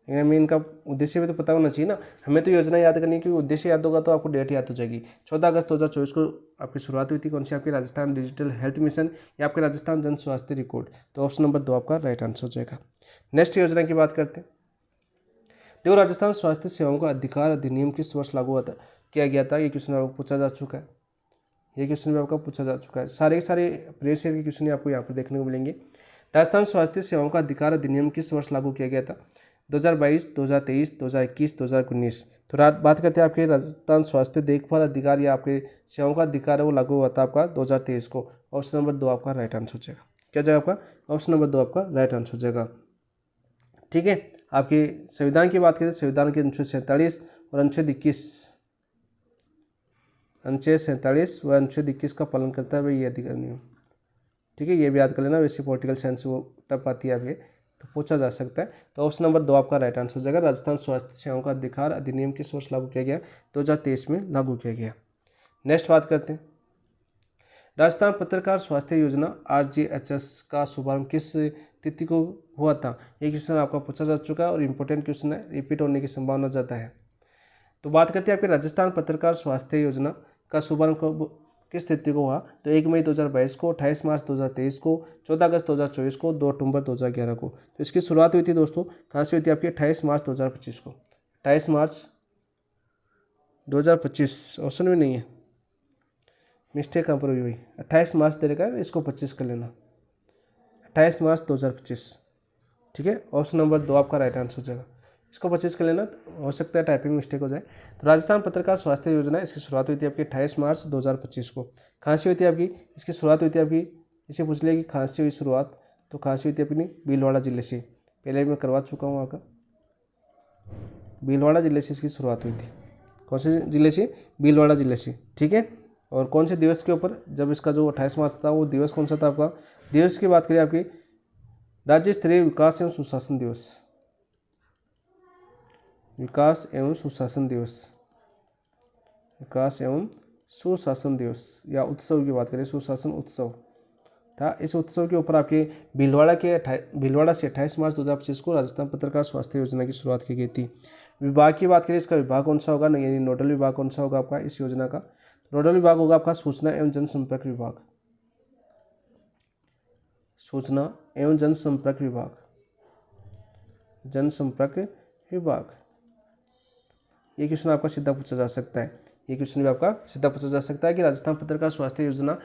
लेकिन हमें इनका उद्देश्य भी तो पता होना चाहिए ना, हमें तो योजना याद करनी है, क्योंकि उद्देश्य याद होगा तो आपको डेट याद हो जाएगी। 14 अगस्त 2024 को आपकी शुरुआत हुई थी, कौन सी? आपकी राजस्थान डिजिटल हेल्थ मिशन या आपके राजस्थान जन स्वास्थ्य रिकॉर्ड। तो ऑप्शन नंबर 2 आपका राइट आंसर हो जाएगा। नेक्स्ट योजना की बात करते हैं। देखो, राजस्थान स्वास्थ्य सेवाओं का अधिकार अधिनियम किस वर्ष लागू हुआ था, किया गया था? ये क्वेश्चन आपको पूछा जा चुका है, ये क्वेश्चन भी आपका पूछा जा चुका है। सारे के सारे प्रीवियस ईयर के क्वेश्चन आपको यहाँ पर देखने को मिलेंगे। राजस्थान स्वास्थ्य सेवाओं का अधिकार अधिनियम किस वर्ष लागू किया गया था? 2022, 2023, 2021, 2019। तो बात करते हैं आपके राजस्थान स्वास्थ्य देखभाल अधिकार या आपके सेवाओं का अधिकार है, वो लागू हुआ था आपका 2023 को। ऑप्शन नंबर 2 आपका राइट आंसर हो जाएगा। क्या जाएगा आपका? ऑप्शन नंबर 2 आपका राइट आंसर हो जाएगा। ठीक है, आपके संविधान की बात करें, संविधान के अनुच्छेद 47 और अनुच्छेद 21, अनुच्छेद 47 व अनुच्छेद 21 का पालन करता है भाई ये अधिकार नियम। ठीक है, ये भी याद कर लेना, वैसे पॉलिटिकल साइंस वो टप आती है आपके, तो पूछा जा सकता है। तो ऑप्शन नंबर 2 आपका राइट आंसर हो जाएगा। राजस्थान स्वास्थ्य सेवाओं का अधिकार अधिनियम किस वर्ष लागू किया गया? 2023 में लागू किया गया। नेक्स्ट बात करते हैं, राजस्थान पत्रकार स्वास्थ्य योजना RGHS का शुभारंभ किस तिथि को हुआ था? ये क्वेश्चन आपका पूछा जा चुका है और इम्पोर्टेंट क्वेश्चन है, रिपीट होने की संभावना ज़्यादा है। तो बात करते हैं आपके राजस्थान पत्रकार स्वास्थ्य योजना का शुभारंभ किस तिथि को हुआ? तो 1 मई 2022 को, 28 मार्च 2023 को, 14 अगस्त 2024 को, 2 अक्टूबर 2011 को। तो इसकी शुरुआत हुई थी दोस्तों, कहाँ से हुई थी आपकी? 28 मार्च 2025 को। 28 मार्च 2025 ऑप्शन में नहीं है, मिस्टेक कहाँ पर हुई भाई? 28 मार्च दे रखा है, इसको 25 कर लेना, 28 मार्च 2025। ठीक है, ऑप्शन नंबर 2 आपका राइट आंसर हो जाएगा। इसको 25 कर लेना, हो सकता है टाइपिंग मिस्टेक हो जाए। तो राजस्थान पत्रकार स्वास्थ्य योजना, इसकी शुरुआत हुई थी आपकी 28 मार्च 2025 को। कहाँ से हुई थी आपकी? इसकी शुरुआत हुई थी आपकी, इसे पूछ लिया कि कहाँ से हुई शुरुआत, तो कहाँ से हुई थी अपनी? भीलवाड़ा जिले से। पहले मैं करवा चुका हूँ आपका, भीलवाड़ा जिले से इसकी शुरुआत हुई थी। कौन से जिले से? भीलवाड़ा जिले से। ठीक है, और कौन से दिवस के ऊपर? जब इसका जो 28 मार्च था वो दिवस कौन सा था आपका? दिवस की बात करें आपकी राज्य स्तरीय विकास एवं सुशासन दिवस, विकास एवं सुशासन दिवस, विकास एवं सुशासन दिवस या उत्सव की बात करें, सुशासन उत्सव था। इस उत्सव के ऊपर आपके भीलवाड़ा से 28 मार्च 2025 को राजस्थान पत्रकार स्वास्थ्य योजना की शुरुआत की गई थी। विभाग की बात करें, इसका विभाग कौन सा होगा, यानी नोडल विभाग कौन सा होगा आपका इस योजना का? नोडल विभाग होगा आपका सूचना एवं जनसंपर्क विभाग, सूचना एवं जनसंपर्क विभाग, जनसंपर्क विभाग। ये क्वेश्चन आपका सीधा पूछा जा सकता है, ये क्वेश्चन भी आपका सीधा पूछा जा सकता है कि राजस्थान पत्रकार स्वास्थ्य योजना,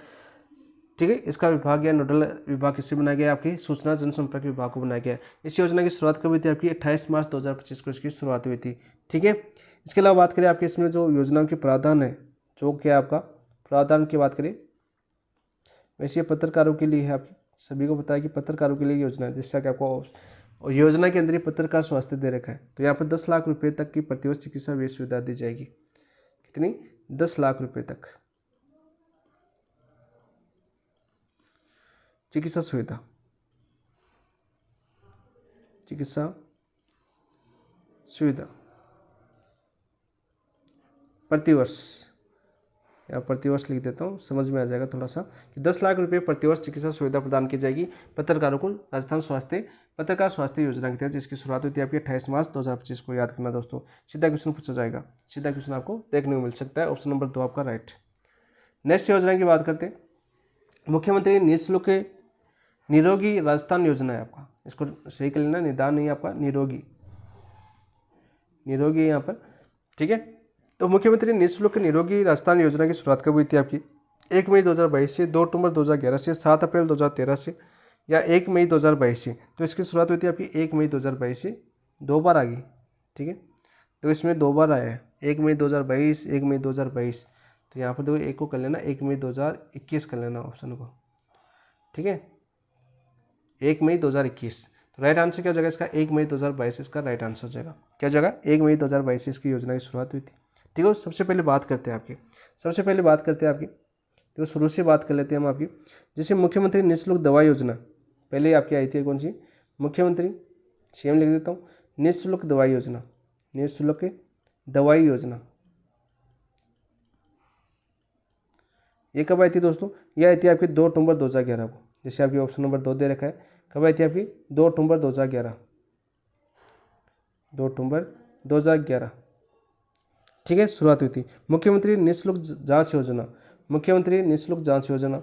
ठीक है, इसका विभाग या नोडल विभाग किससे बनाया गया? आपकी सूचना जनसंपर्क विभाग को बनाया गया। इस योजना की शुरुआत कब हुई थी? आपकी 28 मार्च 2025 को इसकी शुरुआत हुई थी। ठीक है, इसके अलावा बात करें आपके इसमें जो योजनाओं के प्रावधान है, जो क्या आपका प्रावधान की बात करें, वैसे ये पत्रकारों के लिए है। आपकी सभी को पता है कि पत्रकारों के लिए योजना है, जिससे कि आपको और योजना के अंदर ही पत्रकार स्वास्थ्य दे रखा है। तो यहाँ पर 10 लाख रुपए तक की प्रतिवर्ष चिकित्सा व्यय सुविधा दी जाएगी। कितनी? 10 लाख रुपए तक चिकित्सा सुविधा, चिकित्सा सुविधा प्रतिवर्ष, या प्रतिवर्ष लिख देता हूँ, समझ में आ जाएगा थोड़ा सा कि 10 लाख रुपए प्रतिवर्ष चिकित्सा सुविधा प्रदान की जाएगी पत्रकारों को राजस्थान पत्रकार स्वास्थ्य योजना के तहत, जिसकी शुरुआत हुई थी आपकी 28 मार्च 2025 को। याद करना दोस्तों, सीधा क्वेश्चन पूछा जाएगा, सीधा क्वेश्चन आपको देखने को मिल सकता है। ऑप्शन नंबर 2 आपका राइट। नेक्स्ट योजना की बात करते हैं, मुख्यमंत्री निःशुल्क निरोगी राजस्थान योजना है आपका, इसको सही कर लेना, निदान नहीं आपका, निरोगी, निरोगी है यहाँ पर। ठीक है, तो मुख्यमंत्री निःशुल्क निरोगी राजस्थान योजना की शुरुआत कब हुई थी? आपकी 1 मई 2022 से, 2 अक्टूबर 2011 से, 7 अप्रैल 2013 से, या 1 मई 2022 से। तो इसकी शुरुआत हुई थी आपकी 1 मई 2022 से, 2 बार आ गई। ठीक है, तो इसमें 2 बार आया है, 1 मई 2022, 1 मई 2022। तो यहाँ पर देखो, एक को कर लेना, 1 मई 2021 कर लेना ऑप्शन को। ठीक है, 1 मई 2021। तो राइट आंसर क्या हो जाएगा इसका? 1 मई 2022 इसका राइट आंसर हो जाएगा। क्या हो जाएगा? 1 मई 2022 इसकी योजना की शुरुआत हुई थी। ठीक है, सबसे पहले बात करते हैं आपकी, देखो शुरू से बात कर लेते हैं हम आपकी। जैसे मुख्यमंत्री निःशुल्क दवा योजना पहले आपकी आई थी, कौन सी? मुख्यमंत्री, सीएम लिख देता हूँ, निःशुल्क दवाई योजना, निःशुल्क दवाई योजना। ये कब आई थी दोस्तों? ये आई थी आपकी 2 अक्टूबर 2011 को। जैसे आपकी ऑप्शन नंबर 2 दे रखा है, कब आई थी आपकी? 2 अक्टूबर 2011, 2 अक्टूबर 2011। ठीक है, शुरुआत हुई थी। मुख्यमंत्री निःशुल्क जांच योजना, मुख्यमंत्री निःशुल्क जांच योजना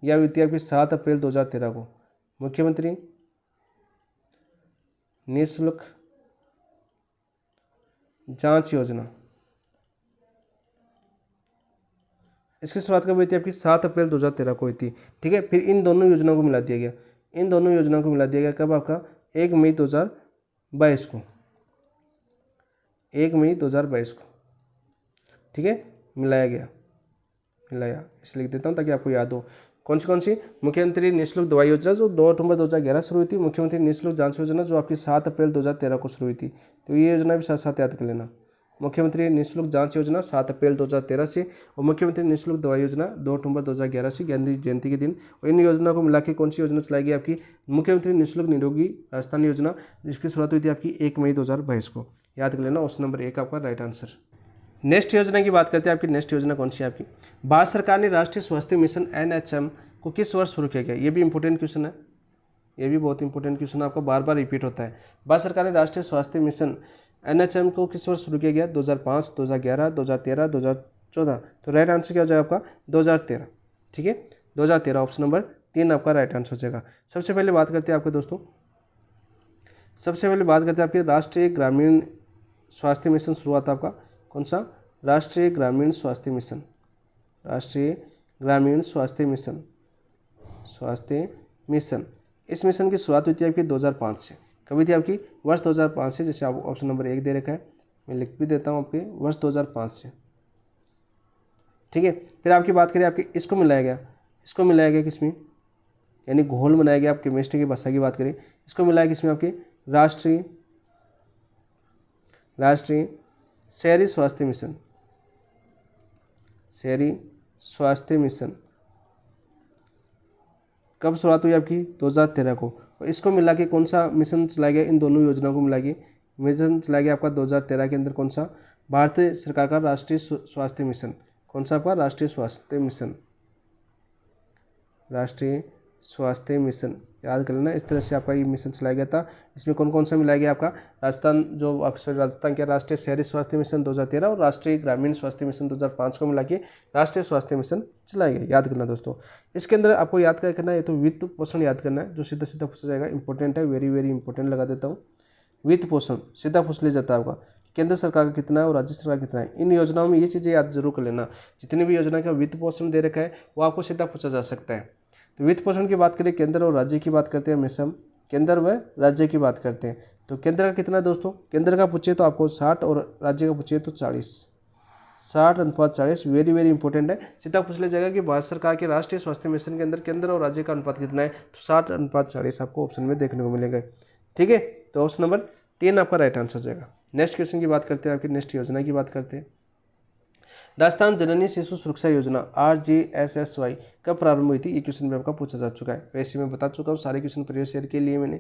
यह हुई थी आपकी 7 अप्रैल 2013 को। मुख्यमंत्री निःशुल्क जांच योजना, इसकी शुरुआत कब हुई थी? आपकी 7 अप्रैल 2013 को हुई थी। ठीक है, फिर इन दोनों योजनाओं को मिला दिया गया, इन दोनों योजनाओं को मिला दिया गया कब? आपका 1 मई 2022 को, 1 मई 2022 को। ठीक है, मिलाया गया, मिलाया, इसलिए लिख देता हूँ ताकि आपको याद हो। कौन सी? मुख्यमंत्री निःशुल्क दवाई योजना जो 2 अक्टूबर 2011 शुरू हुई थी, मुख्यमंत्री निःशुल्क जांच योजना जो आपकी 7 अप्रैल 2013 को शुरू हुई थी। तो ये योजना भी साथ साथ याद कर लेना। मुख्यमंत्री निःशुल्क जांच योजना 7 अप्रैल 2013 से, और मुख्यमंत्री निःशुल्क दवाई योजना 2 अक्टूबर 2011 से, गांधी जयंती के दिन। और इन योजनाओं को मिला के कौन सी योजना चलाई गई? आपकी मुख्यमंत्री निःशुल्क निरोगी राजस्थान योजना, जिसकी शुरुआत हुई थी आपकी 1 मई 2022 को। याद कर लेना, ऑप्शन नंबर 1 आपका राइट आंसर। नेक्स्ट योजना की बात करते हैं आपकी। नेक्स्ट योजना कौन सी है आपकी? भारत सरकार ने राष्ट्रीय स्वास्थ्य मिशन NHM को किस वर्ष शुरू किया गया? ये भी इंपॉर्टेंट क्वेश्चन है, ये भी बहुत इंपॉर्टेंट क्वेश्चन आपको बार बार रिपीट होता है। भारत सरकार ने राष्ट्रीय स्वास्थ्य मिशन NHM को किस वर्ष शुरू किया गया? 2005, 2011, 2013, 2014। तो राइट आंसर क्या हो जाएगा आपका? 2013। ठीक है, 2013 ऑप्शन नंबर 3 आपका राइट आंसर हो जाएगा। सबसे पहले बात करते हैं आपके दोस्तों, सबसे पहले बात करते हैं आपके राष्ट्रीय ग्रामीण स्वास्थ्य मिशन शुरुआत आपका कौन सा? राष्ट्रीय ग्रामीण स्वास्थ्य मिशन, राष्ट्रीय ग्रामीण स्वास्थ्य मिशन, स्वास्थ्य मिशन। इस मिशन की शुरुआत हुई थी आपकी 2005 से। कभी थी आपकी? वर्ष 2005 से। जैसे आप ऑप्शन नंबर 1 दे रखा है, मैं लिख भी देता हूँ आपके वर्ष 2005 से। ठीक है, फिर आपकी बात करें आपकी, इसको मिलाया गया, इसको मिलाया गया किसमें? यानी घोल बनाया गया। आप केमिस्ट्री की भाषा की बात करें, इसको मिलाया किसमें? आपके राष्ट्रीय शहरी स्वास्थ्य मिशन, शहरी स्वास्थ्य मिशन। कब शुरुआत हुई आपकी? 2013 को। और इसको मिला के कौन सा मिशन चलाया गया, इन दोनों योजनाओं को मिला के मिशन चलाया गया आपका 2013 के अंदर। कौन सा? भारतीय सरकार का राष्ट्रीय स्वास्थ्य मिशन। कौन सा आपका? राष्ट्रीय स्वास्थ्य मिशन। राष्ट्रीय स्वास्थ्य मिशन याद कर लेना। इस तरह से आपका ये मिशन चलाया गया था। इसमें कौन कौन सा मिलाया गया आपका? राजस्थान जो अक्सर राजस्थान के राष्ट्रीय शहरी स्वास्थ्य मिशन 2013 और राष्ट्रीय ग्रामीण स्वास्थ्य मिशन 2005 को मिला के राष्ट्रीय स्वास्थ्य मिशन चलाया गया। याद करना दोस्तों। इसके अंदर आपको याद क्या करना है, तो वित्त पोषण याद करना है, जो सीधा सीधा पूछा जाएगा। इंपॉर्टेंट है, वेरी वेरी इंपॉर्टेंट लगा देता हूँ। वित्त पोषण सीधा पूछ लिया जाता है आपका, केंद्र सरकार का कितना है और राज्य सरकार कितना है। इन योजनाओं में ये चीज़ें याद जरूर कर लेना। जितनी भी योजना का वित्त पोषण दे रखा है वो आपको सीधा पूछा जा सकता है। तो वित्त पोषण की बात करें, केंद्र और राज्य की बात करते हैं, हमेशा हम केंद्र व राज्य की बात करते हैं। तो केंद्र का कितना है दोस्तों? केंद्र का पूछिए तो आपको 60 और राज्य का पूछिए तो 40। 60:40 वेरी वेरी इंपॉर्टेंट है। सीधा पूछ लिया जाएगा कि भारत सरकार के राष्ट्रीय स्वास्थ्य मिशन के अंदर केंद्र और राज्य का अनुपात कितना है, तो 60:40 आपको ऑप्शन में देखने को मिलेगा। ठीक है, तो ऑप्शन नंबर 3 आपका राइट आंसर हो जाएगा। नेक्स्ट क्वेश्चन की बात करते हैं, आपकी नेक्स्ट योजना की बात करते हैं। राजस्थान जननी शिशु सुरक्षा योजना RJSSY कब प्रारंभ हुई थी? ये क्वेश्चन भी आपका पूछा जा चुका है। वैसे मैं बता चुका हूँ सारे क्वेश्चन प्रीवियस ईयर के लिए मैंने।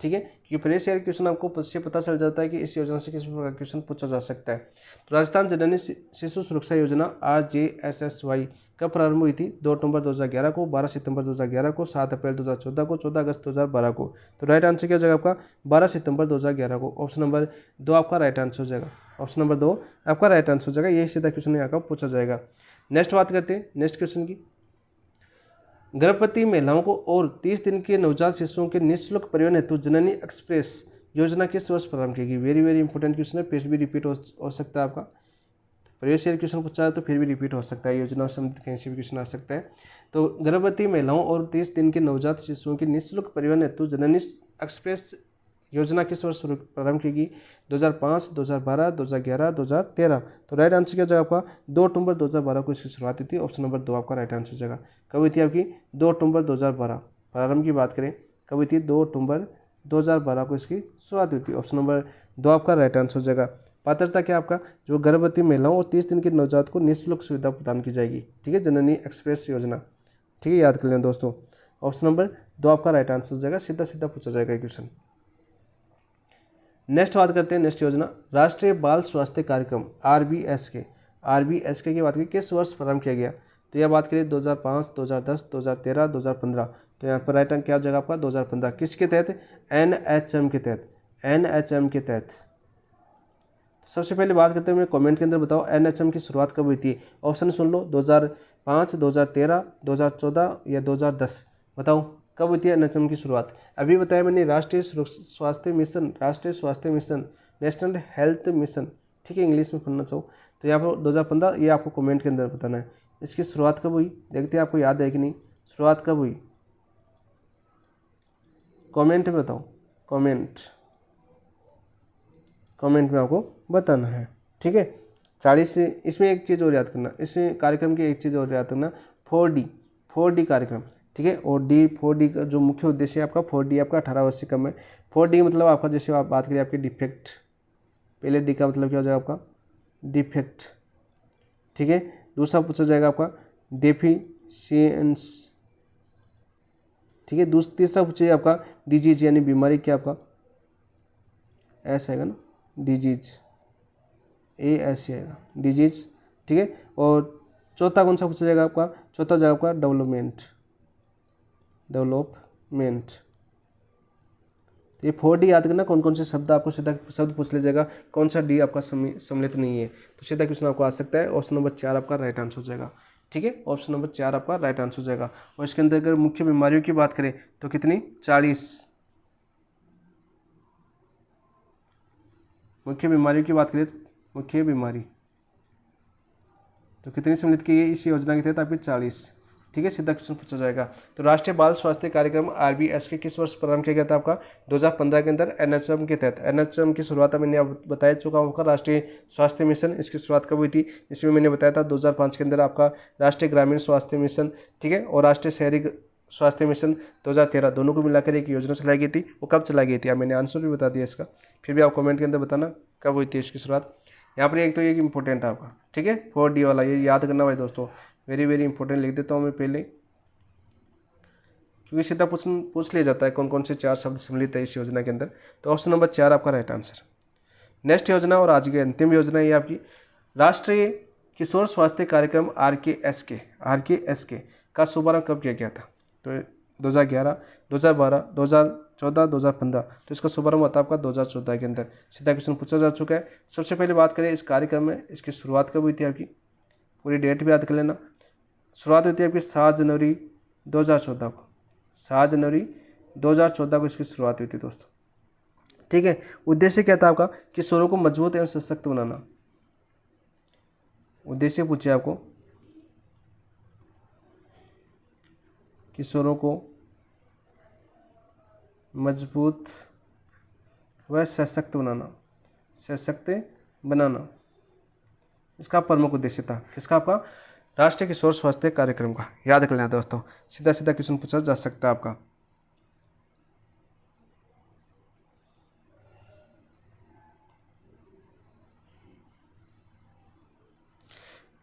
ठीक है, क्योंकि प्रीवियस ईयर क्वेश्चन आपको से पता चल जाता है कि इस योजना से किस प्रकार का क्वेश्चन पूछा जा सकता है। तो राजस्थान जननी शिशु सुरक्षा योजना RJSSY कब प्रारंभ हुई थी? 2 अक्टूबर 2011 को, 12 सितंबर 2011 को, 7 अप्रैल 2014 को, 14 अगस्त 2012 को। तो राइट आंसर क्या हो जाएगा आपका? 12 सितंबर 2011 को। ऑप्शन नंबर 2 आपका राइट आंसर हो जाएगा। ऑप्शन नंबर 2 आपका राइट आंसर हो जाएगा। यही सीधा क्वेश्चन यहाँ का पूछा जाएगा। नेक्स्ट बात करते हैं नेक्स्ट क्वेश्चन की। गर्भवती महिलाओं को और 30 दिन के नवजात शिशुओं के निःशुल्क परिवहन हेतु जननी एक्सप्रेस योजना किस वर्ष प्रारंभ की गई? वेरी वेरी इंपॉर्टेंट क्वेश्चन है, फिर भी रिपीट हो सकता है आपका। प्रीवियस ईयर क्वेश्चन पूछा है तो फिर भी रिपीट हो सकता है, योजना से कहीं से भी क्वेश्चन आ सकता है। तो गर्भवती महिलाओं और 30 दिन के नवजात शिशुओं के निःशुल्क परिवहन हेतु जननी एक्सप्रेस योजना किस वर्ष प्रारंभ की गई? 2005, 2012, 2011, 2013। तो राइट आंसर क्या हो जाएगा आपका? 2 अक्टूबर 2012 को इसकी शुरुआत हुई थी। ऑप्शन नंबर 2 आपका राइट आंसर हो जाएगा। कब हुई थी आपकी? 2 अक्टूबर 2012। प्रारंभ की बात करें कब हुई थी? 2 अक्टूबर 2012 को इसकी शुरुआत हुई थी। ऑप्शन नंबर 2 आपका राइट आंसर हो जाएगा। पात्रता क्या आपका? जो गर्भवती महिलाओं और 30 दिन के नवजात को निःशुल्क सुविधा प्रदान की जाएगी। ठीक है, जननी एक्सप्रेस योजना। ठीक है, याद कर लें दोस्तों। ऑप्शन नंबर 2 आपका राइट आंसर हो जाएगा। सीधा सीधा पूछा जाएगा क्वेश्चन। नेक्स्ट बात करते हैं नेक्स्ट योजना, राष्ट्रीय बाल स्वास्थ्य कार्यक्रम RBSK की बात करें किस वर्ष प्रारंभ किया गया? तो यह बात करें 2005, 2010, 2013, 2015। तो यहाँ पर राइट आंसर क्या हो जाएगा आपका? 2015। किसके तहत? NHM के तहत। NHM के तहत। सबसे पहले बात करते हैं, कमेंट के अंदर बताओ NHM की शुरुआत कब हुई थी? ऑप्शन सुन लो, 2005, 2013, 2014 या 2010। बताओ कब हुई थी NHM की शुरुआत? अभी बताया मैंने, राष्ट्रीय स्वास्थ्य मिशन, राष्ट्रीय स्वास्थ्य मिशन, नेशनल हेल्थ मिशन। ठीक है, इंग्लिश में पढ़ना चाहो तो यहाँ पर 2015, ये आपको कमेंट के अंदर बताना है। इसकी शुरुआत कब हुई? देखते हैं आपको याद है कि नहीं, शुरुआत कब हुई? कमेंट में बताओ, कमेंट में आपको बताना है। ठीक है, 40 से इसमें एक चीज़ और याद करना, इस कार्यक्रम की एक चीज़ और याद करना, 4D कार्यक्रम। ठीक है, और 4D का जो मुख्य उद्देश्य है आपका, 4D आपका 18 वर्ष से कम है। 4D मतलब आपका, जैसे आप बात करिए आपकी डिफेक्ट, पहले D का मतलब क्या हो जाएगा आपका? डिफेक्ट। ठीक है, दूसरा पूछा जाएगा आपका डेफिशिएंस। ठीक है, तीसरा पूछिए आपका डिजीज यानी बीमारी, क्या आपका ऐसा आएगा ना, डिजीज, ऐसे आएगा डिजीज। ठीक है, और चौथा कौन सा पूछा जाएगा आपका? चौथा हो जाएगा आपका डेवलपमेंट। तो ये 4D याद करना, कौन कौन से शब्द आपको सीधा शब्द पूछ लिया जाएगा, कौन सा D आपका सम्मिलित नहीं है, तो सीधा क्वेश्चन आपको आ सकता है। ऑप्शन नंबर 4 आपका राइट आंसर हो जाएगा। ठीक है, ऑप्शन नंबर 4 आपका राइट आंसर हो जाएगा। और इसके अंदर अगर मुख्य बीमारियों की बात करें तो कितनी? 40 मुख्य बीमारियों की बात करें, मुख्य बीमारी तो कितनी सम्मिलित की गई इस योजना के तहत? आपकी 40। ठीक है, सीधा क्वेश्चन पूछा जाएगा। तो राष्ट्रीय बाल स्वास्थ्य कार्यक्रम RBSK किस वर्ष प्रारंभ किया गया था आपका? 2015 के अंदर NHM के तहत। NHM की शुरुआत मैंने बता चुका हूँ, राष्ट्रीय स्वास्थ्य मिशन, इसकी शुरुआत कब हुई थी? इसमें मैंने बताया था 2005 के अंदर आपका राष्ट्रीय ग्रामीण स्वास्थ्य मिशन। ठीक है, और राष्ट्रीय शहरी स्वास्थ्य मिशन 2013, दोनों को मिलाकर एक योजना चलाई गई थी। वो कब चलाई गई थी? अब मैंने आंसर भी बता दिया इसका, फिर भी आप कमेंट के अंदर बताना कब हुई थी इसकी शुरुआत। यहाँ पर एक तो एक इंपॉर्टेंट है आपका, ठीक है, 4D वाला, ये याद करना भाई दोस्तों, वेरी वेरी इंपॉर्टेंट लिख देता हूँ मैं पहले, क्योंकि सीधा पूछ लिया जाता है कौन कौन से 4 शब्द सम्मिलित है इस योजना के अंदर। तो ऑप्शन नंबर 4 आपका राइट आंसर। नेक्स्ट योजना और आज की अंतिम योजना ये आपकी राष्ट्रीय किशोर स्वास्थ्य कार्यक्रम RKSK का शुभारंभ कब किया गया था? तो 2011, 2012, 2014, 2015। तो इसका शुभारंभ होता है आपका 2014 के अंदर। सीधा क्वेश्चन पूछा जा चुका है। सबसे पहले बात करें इस कार्यक्रम में, इसकी शुरुआत कब हुई थी आपकी, पूरी डेट भी याद कर लेना। शुरुआत हुई थी आपकी 7 जनवरी 2014 को, 7 जनवरी 2014 को इसकी शुरुआत हुई थी दोस्तों। ठीक है। उद्देश्य क्या था आपका? किशोरों को मजबूत एवं सशक्त बनाना। उद्देश्य पूछे आपको, किशोरों को मजबूत व सशक्त बनाना इसका प्रमुख उद्देश्य था। किसका? आपका राष्ट्रीय किशोर स्वास्थ्य कार्यक्रम का। याद कर लेना दोस्तों, सीधा सीधा क्वेश्चन पूछा जा सकता है आपका।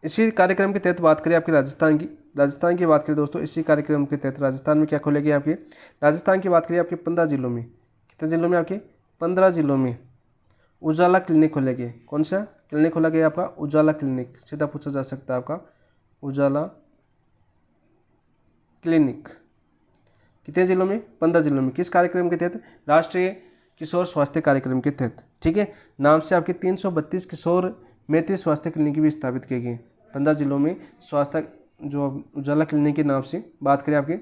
इसी कार्यक्रम के तहत बात करें आपकी राजस्थान की बात करें दोस्तों, इसी कार्यक्रम के तहत राजस्थान में क्या खोलेगी आपकी? राजस्थान की बात करें आपके 15 जिलों में, कितने जिलों में आपके? 15 जिलों में उजाला क्लिनिक खोलेगी। कौन सा क्लिनिक खोला गया आपका? उजाला क्लिनिक। सीधा पूछा जा सकता है आपका उजाला क्लिनिक। कितने जिलों में? 15 जिलों में। किस कार्यक्रम के तहत? राष्ट्रीय किशोर स्वास्थ्य कार्यक्रम के तहत। ठीक है। नाम से आपके 332 किशोर मैत्री स्वास्थ्य क्लिनिक भी स्थापित किए गए 15 जिलों में। स्वास्थ्य जो उजाला क्लिनिक के नाम से बात करें आपके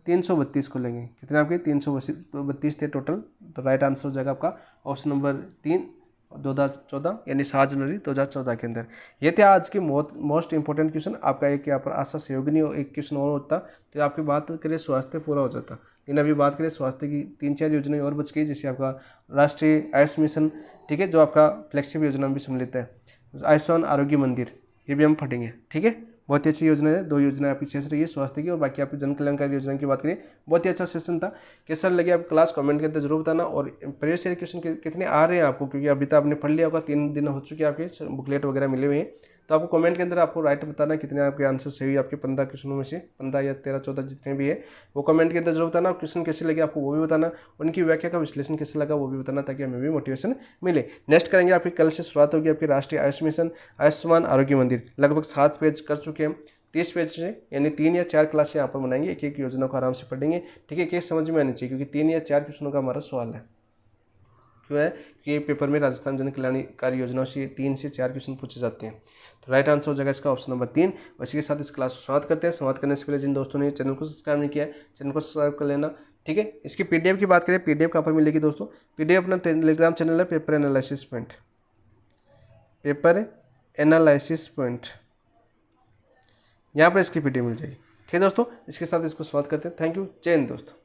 332 खोलेंगे। कितने आपके? 332 थे टोटल। तो राइट आंसर हो जाएगा आपका ऑप्शन नंबर 3, 2014 यानी 7 जनवरी 2014 के अंदर। ये थे आज के मोस्ट इंपॉर्टेंट क्वेश्चन। आपका एक यहाँ पर आशा सहयोगी एक क्वेश्चन और होता तो आपकी बात करें स्वास्थ्य पूरा हो जाता। लेकिन अभी बात करें स्वास्थ्य की 3-4 योजनाएं और बच गई, जैसे आपका राष्ट्रीय आयुष मिशन, ठीक है, जो आपका फ्लेक्सिबल योजना में भी सम्मिलित है। आयुष्मान आरोग्य मंदिर, ये भी हम पढ़ेंगे। ठीक है। बहुत ही अच्छी योजना है। 2 योजनाएं आपकी शेष रही है स्वास्थ्य की, और बाकी आपकी जन कल्याणकारी योजना की बात करें। बहुत ही अच्छा सेशन था। कैसा लगे आप क्लास कमेंट के अंदर जरूर बताना। और प्रीवियस ईयर क्वेश्चन कितने आ रहे हैं आपको, क्योंकि अभी तक आपने पढ़ लिया होगा, 3 दिन हो चुके हैं, आपके बुकलेट वगैरह मिले हुए हैं। तो आपको कमेंट के अंदर आपको राइट बताना कितने आपके आंसर सही, आपके 15 क्वेश्चनों में से 15 या 13-14 जितने भी है वो कमेंट के अंदर जरूर बताना। क्वेश्चन कैसे लगे आपको वो भी बताना, उनकी व्याख्या का विश्लेषण कैसे लगा वो भी बताना, ताकि हमें भी मोटिवेशन मिले। नेक्स्ट करेंगे आपकी कल से शुरुआत होगी आपकी राष्ट्रीय आयुष मिशन आयुष्मान आरोग्य मंदिर। लगभग 7 पेज कर चुके हैं, 30 पेज से, यानी 3 या 4 क्लास यहाँ पर बनाएंगे। एक एक योजना को आराम से पढ़ेंगे। ठीक है। केस समझ में आनी चाहिए, क्योंकि 3 या 4 क्वेश्चनों का हमारा सवाल है। क्यों है कि पेपर में राजस्थान जन कल्याणकारी योजनाओं से 3 से 4 क्वेश्चन पूछे जाते हैं। तो राइट आंसर हो जाएगा इसका ऑप्शन नंबर 3। और इसी के साथ इस क्लास को समाप्त करते हैं। समाप्त करने से पहले जिन दोस्तों ने चैनल को सब्सक्राइब नहीं किया है, चैनल को सब्सक्राइब कर लेना। ठीक है। इसकी PDF की बात करें, PDF कहाँ पर मिलेगी दोस्तों? PDF अपना टेलीग्राम चैनल है, पेपर एनालिसिस पॉइंट, यहाँ पर इसकी PDF मिल जाएगी। ठीक है दोस्तों। इसके साथ इसको समाप्त करते हैं। Thank you. जय हिंद दोस्तों।